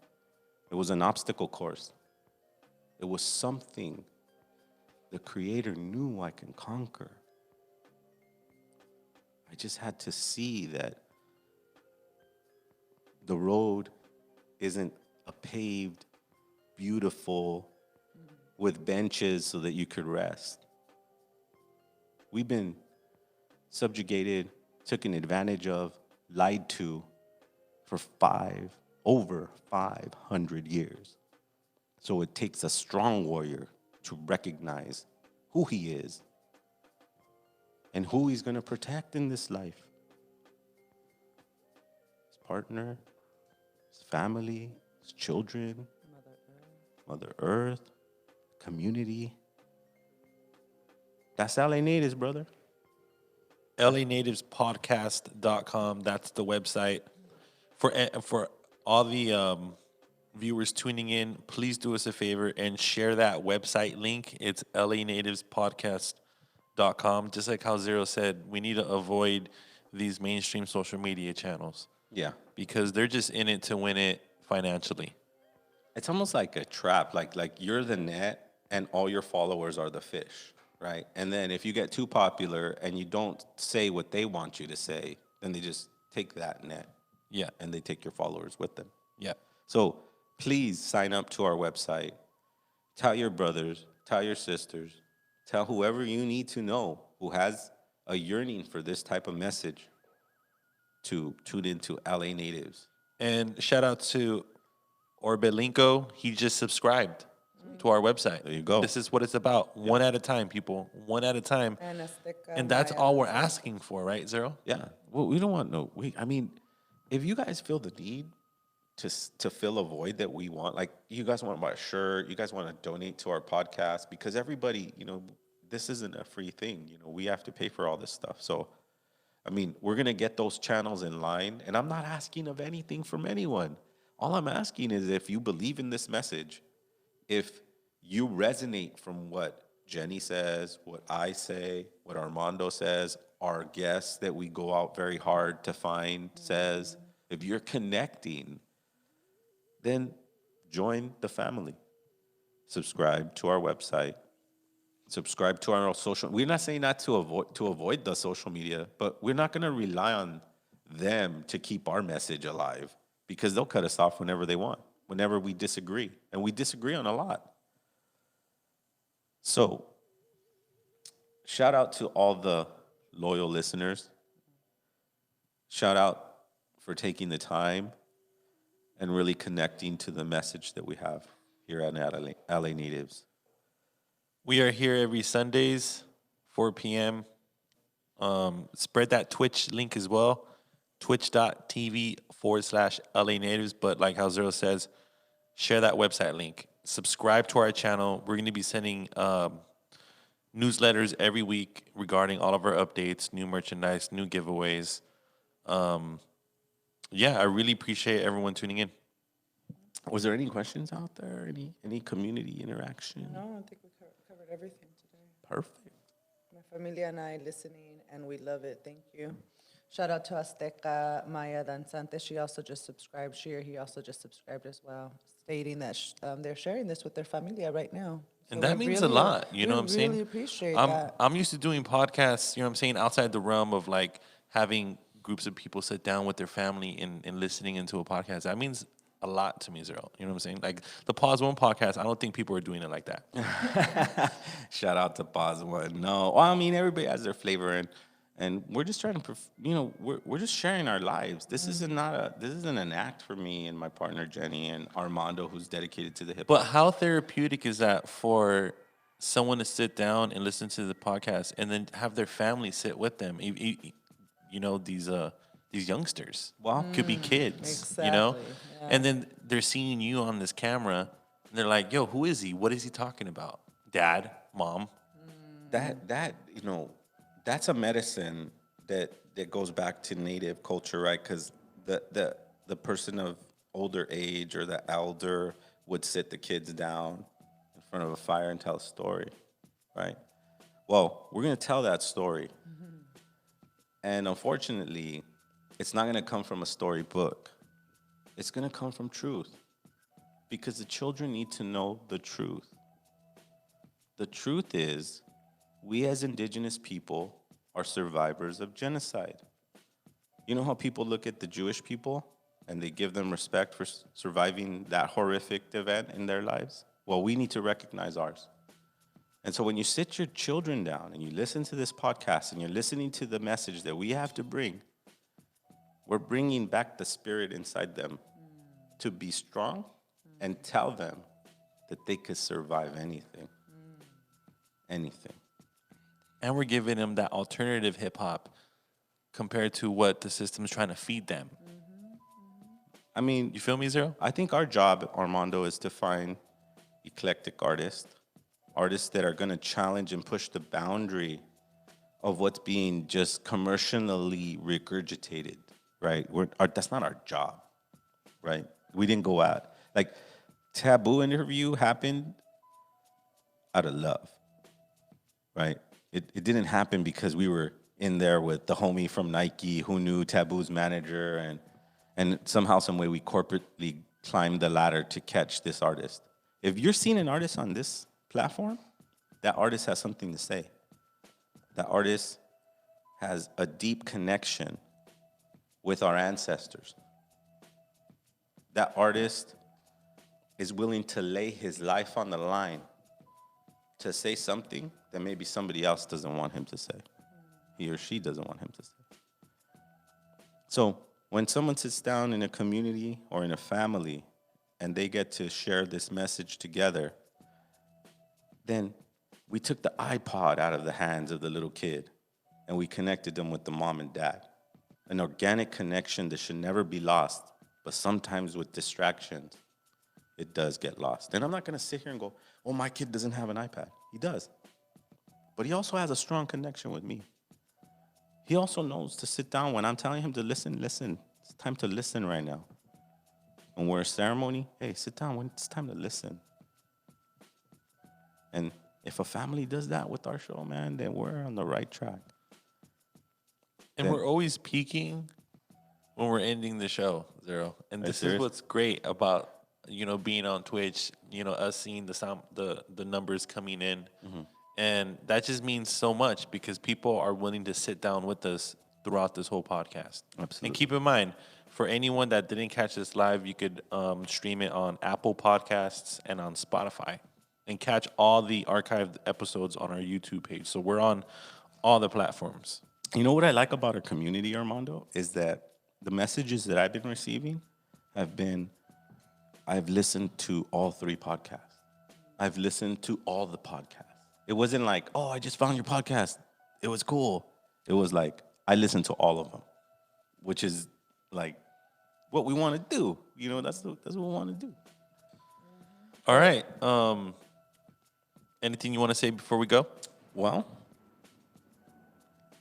It was an obstacle course. It was something the Creator knew I can conquer. I just had to see that the road isn't a paved, beautiful, with benches so that you could rest. We've been subjugated, taken advantage of, lied to for over 500 years. So it takes a strong warrior to recognize who he is and who he's going to protect in this life. His partner, his family, his children, Mother Earth, community. That's LA Natives, brother. LANativespodcast.com. That's the website. For all the viewers tuning in, please do us a favor and share that website link. It's LANativespodcast.com. Just like how Zero said, we need to avoid these mainstream social media channels. Yeah. Because they're just in it to win it financially. It's almost like a trap. Like you're the net and all your followers are the fish, right? And then if you get too popular and you don't say what they want you to say, then they just take that net. Yeah. And they take your followers with them. Yeah. So please sign up to our website. Tell your brothers, tell your sisters, tell whoever you need to know who has a yearning for this type of message to tune into LA Natives. And shout out to Orbelinko. He just subscribed to our website. There you go. This is what it's about. Yeah. One at a time, people. One at a time. And that's all we're asking for, right, Zero? Yeah. Well, we don't want I mean, if you guys feel the need to fill a void that we want, like you guys want to buy a shirt, you guys want to donate to our podcast, because everybody, this isn't a free thing. We have to pay for all this stuff. So, I mean, we're going to get those channels in line, and I'm not asking of anything from anyone. All I'm asking is if you believe in this message, if you resonate from what Jenny says, what I say, what Armando says, our guests that we go out very hard to find says, if you're connecting, then join the family. Subscribe to our website. Subscribe to our social. We're not saying not to avoid the social media, but we're not going to rely on them to keep our message alive, because they'll cut us off whenever they want, whenever we disagree. And we disagree on a lot. So, shout out to all the loyal listeners. shout out for taking the time and really connecting to the message that we have here at LA Natives. We are here every Sundays, 4 p.m. Spread that Twitch link as well, twitch.tv/LA Natives. But like how Zero says, share that website link. Subscribe to our channel. We're going to be sending newsletters every week regarding all of our updates, new merchandise, new giveaways. I really appreciate everyone tuning in. Was there any questions out there? Any community interaction? No, I think we covered everything today. Perfect. My familia and I listening, and we love it. Thank you. Shout out to Azteca Maya Danzante. She also just subscribed. He also just subscribed as well, stating that they're sharing this with their familia right now. And that means a lot, you know what I'm saying? We really appreciate that. I'm used to doing podcasts, you know what I'm saying, outside the realm of like having groups of people sit down with their family and listening into a podcast. That means a lot to me, Zero. You know what I'm saying? Like the Pause One podcast, I don't think people are doing it like that. Shout out to Pause One. No, well, I mean, everybody has their flavor, and we're just trying to, we're just sharing our lives. This isn't an act for me and my partner Jenny and Armando, who's dedicated to the hip hop. But how therapeutic is that for someone to sit down and listen to the podcast and then have their family sit with them? These youngsters. Wow. Could be kids, Exactly, yeah. and then they're seeing you on this camera and they're like, yo, who is he? What is he talking about? Dad, mom. That's a medicine that goes back to native culture, right? Because the person of older age or the elder would sit the kids down in front of a fire and tell a story, right? Well, we're going to tell that story. And unfortunately, it's not going to come from a storybook. It's going to come from truth, because the children need to know the truth. The truth is, we as indigenous people are survivors of genocide. You know how people look at the Jewish people and they give them respect for surviving that horrific event in their lives? Well, we need to recognize ours. And so when you sit your children down and you listen to this podcast and you're listening to the message that we have to bring, we're bringing back the spirit inside them to be strong and tell them that they could survive anything. Anything. And we're giving them that alternative hip hop compared to what the system's trying to feed them. I mean, you feel me, Zero? I think our job, Armando, is to find eclectic artists that are going to challenge and push the boundary of what's being just commercially regurgitated, right? That's not our job, right? We didn't go out. Like, Taboo interview happened out of love, right? It didn't happen because we were in there with the homie from Nike who knew Taboo's manager, and somehow, some way, we corporately climbed the ladder to catch this artist. If you're seeing an artist on this platform, that artist has something to say. That artist has a deep connection with our ancestors. That artist is willing to lay his life on the line to say something that maybe somebody else doesn't want him to say. He or she doesn't want him to say. So when someone sits down in a community or in a family and they get to share this message together, then we took the iPod out of the hands of the little kid and we connected them with the mom and dad. An organic connection that should never be lost, but sometimes with distractions, it does get lost. And I'm not gonna sit here and go, oh, my kid doesn't have an iPad. He does. But he also has a strong connection with me. He also knows to sit down when I'm telling him to listen. It's time to listen right now. When we're a ceremony, hey, sit down when it's time to listen. And if a family does that with our show, man, then we're on the right track. And we're always peaking when we're ending the show, Zero. And this is what's great about, being on Twitch, us seeing the sound, the numbers coming in. Mm-hmm. And that just means so much because people are willing to sit down with us throughout this whole podcast. Absolutely. And keep in mind, for anyone that didn't catch this live, you could stream it on Apple Podcasts and on Spotify and catch all the archived episodes on our YouTube page. So we're on all the platforms. You know what I like about our community, Armando, is that the messages that I've been receiving have been, I've listened to all 3 podcasts. I've listened to all the podcasts. It wasn't like, oh, I just found your podcast. It was cool. It was like, I listened to all of them, which is like what we want to do. You know, that's what we want to do. All right. Anything you want to say before we go? Well,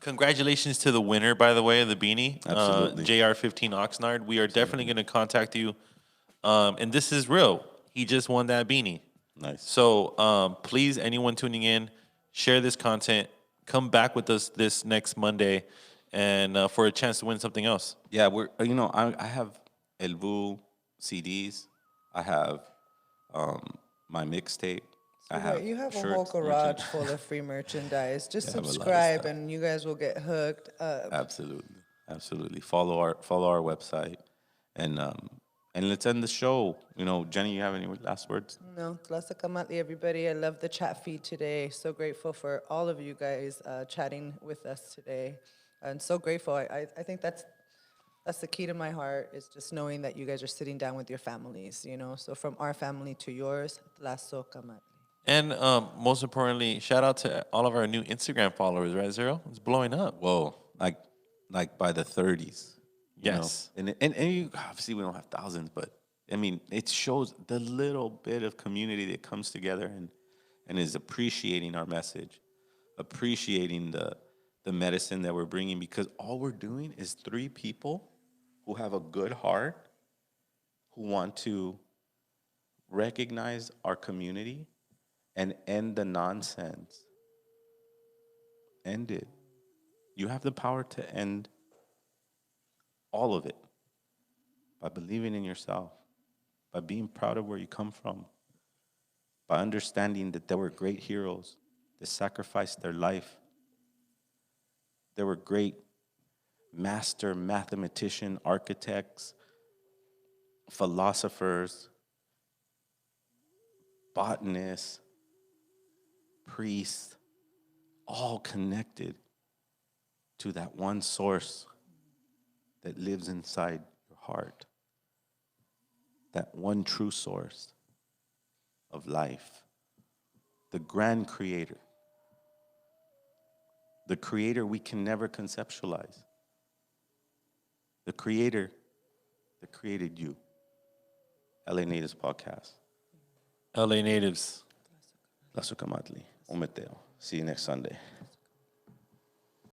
congratulations to the winner, by the way, of the beanie. Absolutely. JR15 Oxnard. We are definitely going to contact you. And this is real. He just won that beanie. Nice. So please, anyone tuning in, share this content. Come back with us this next Monday and for a chance to win something else. Yeah, I have El Vuh CDs. I have my mixtape. You have a whole garage full of free merchandise. Just I have a lot of subscribe, stuff. and you guys will get hooked up. Absolutely. Follow our website, and let's end the show. You know, Jenny, you have any last words? No, Tlasa Kamatli, everybody. I love the chat feed today. So grateful for all of you guys chatting with us today, and so grateful. I think that's the key to my heart, is just knowing that you guys are sitting down with your families. You know, so from our family to yours, Tlaso Kamatli. And most importantly, shout out to all of our new Instagram followers, right, Zero? It's blowing up. Whoa, like by the 30s. Yes. You know? And you, obviously we don't have thousands, but I mean, it shows the little bit of community that comes together and is appreciating our message, appreciating the medicine that we're bringing, because all we're doing is 3 people who have a good heart, who want to recognize our community and end the nonsense. End it. You have the power to end all of it by believing in yourself, by being proud of where you come from, by understanding that there were great heroes that sacrificed their life. There were great master mathematician, architects, philosophers, botanists, priests, all connected to that one source that lives inside your heart, that one true source of life, the grand creator, the creator we can never conceptualize, the creator that created you. LA Natives Podcast. LA Natives. La Sucamatli. Un meteo. See you next Sunday.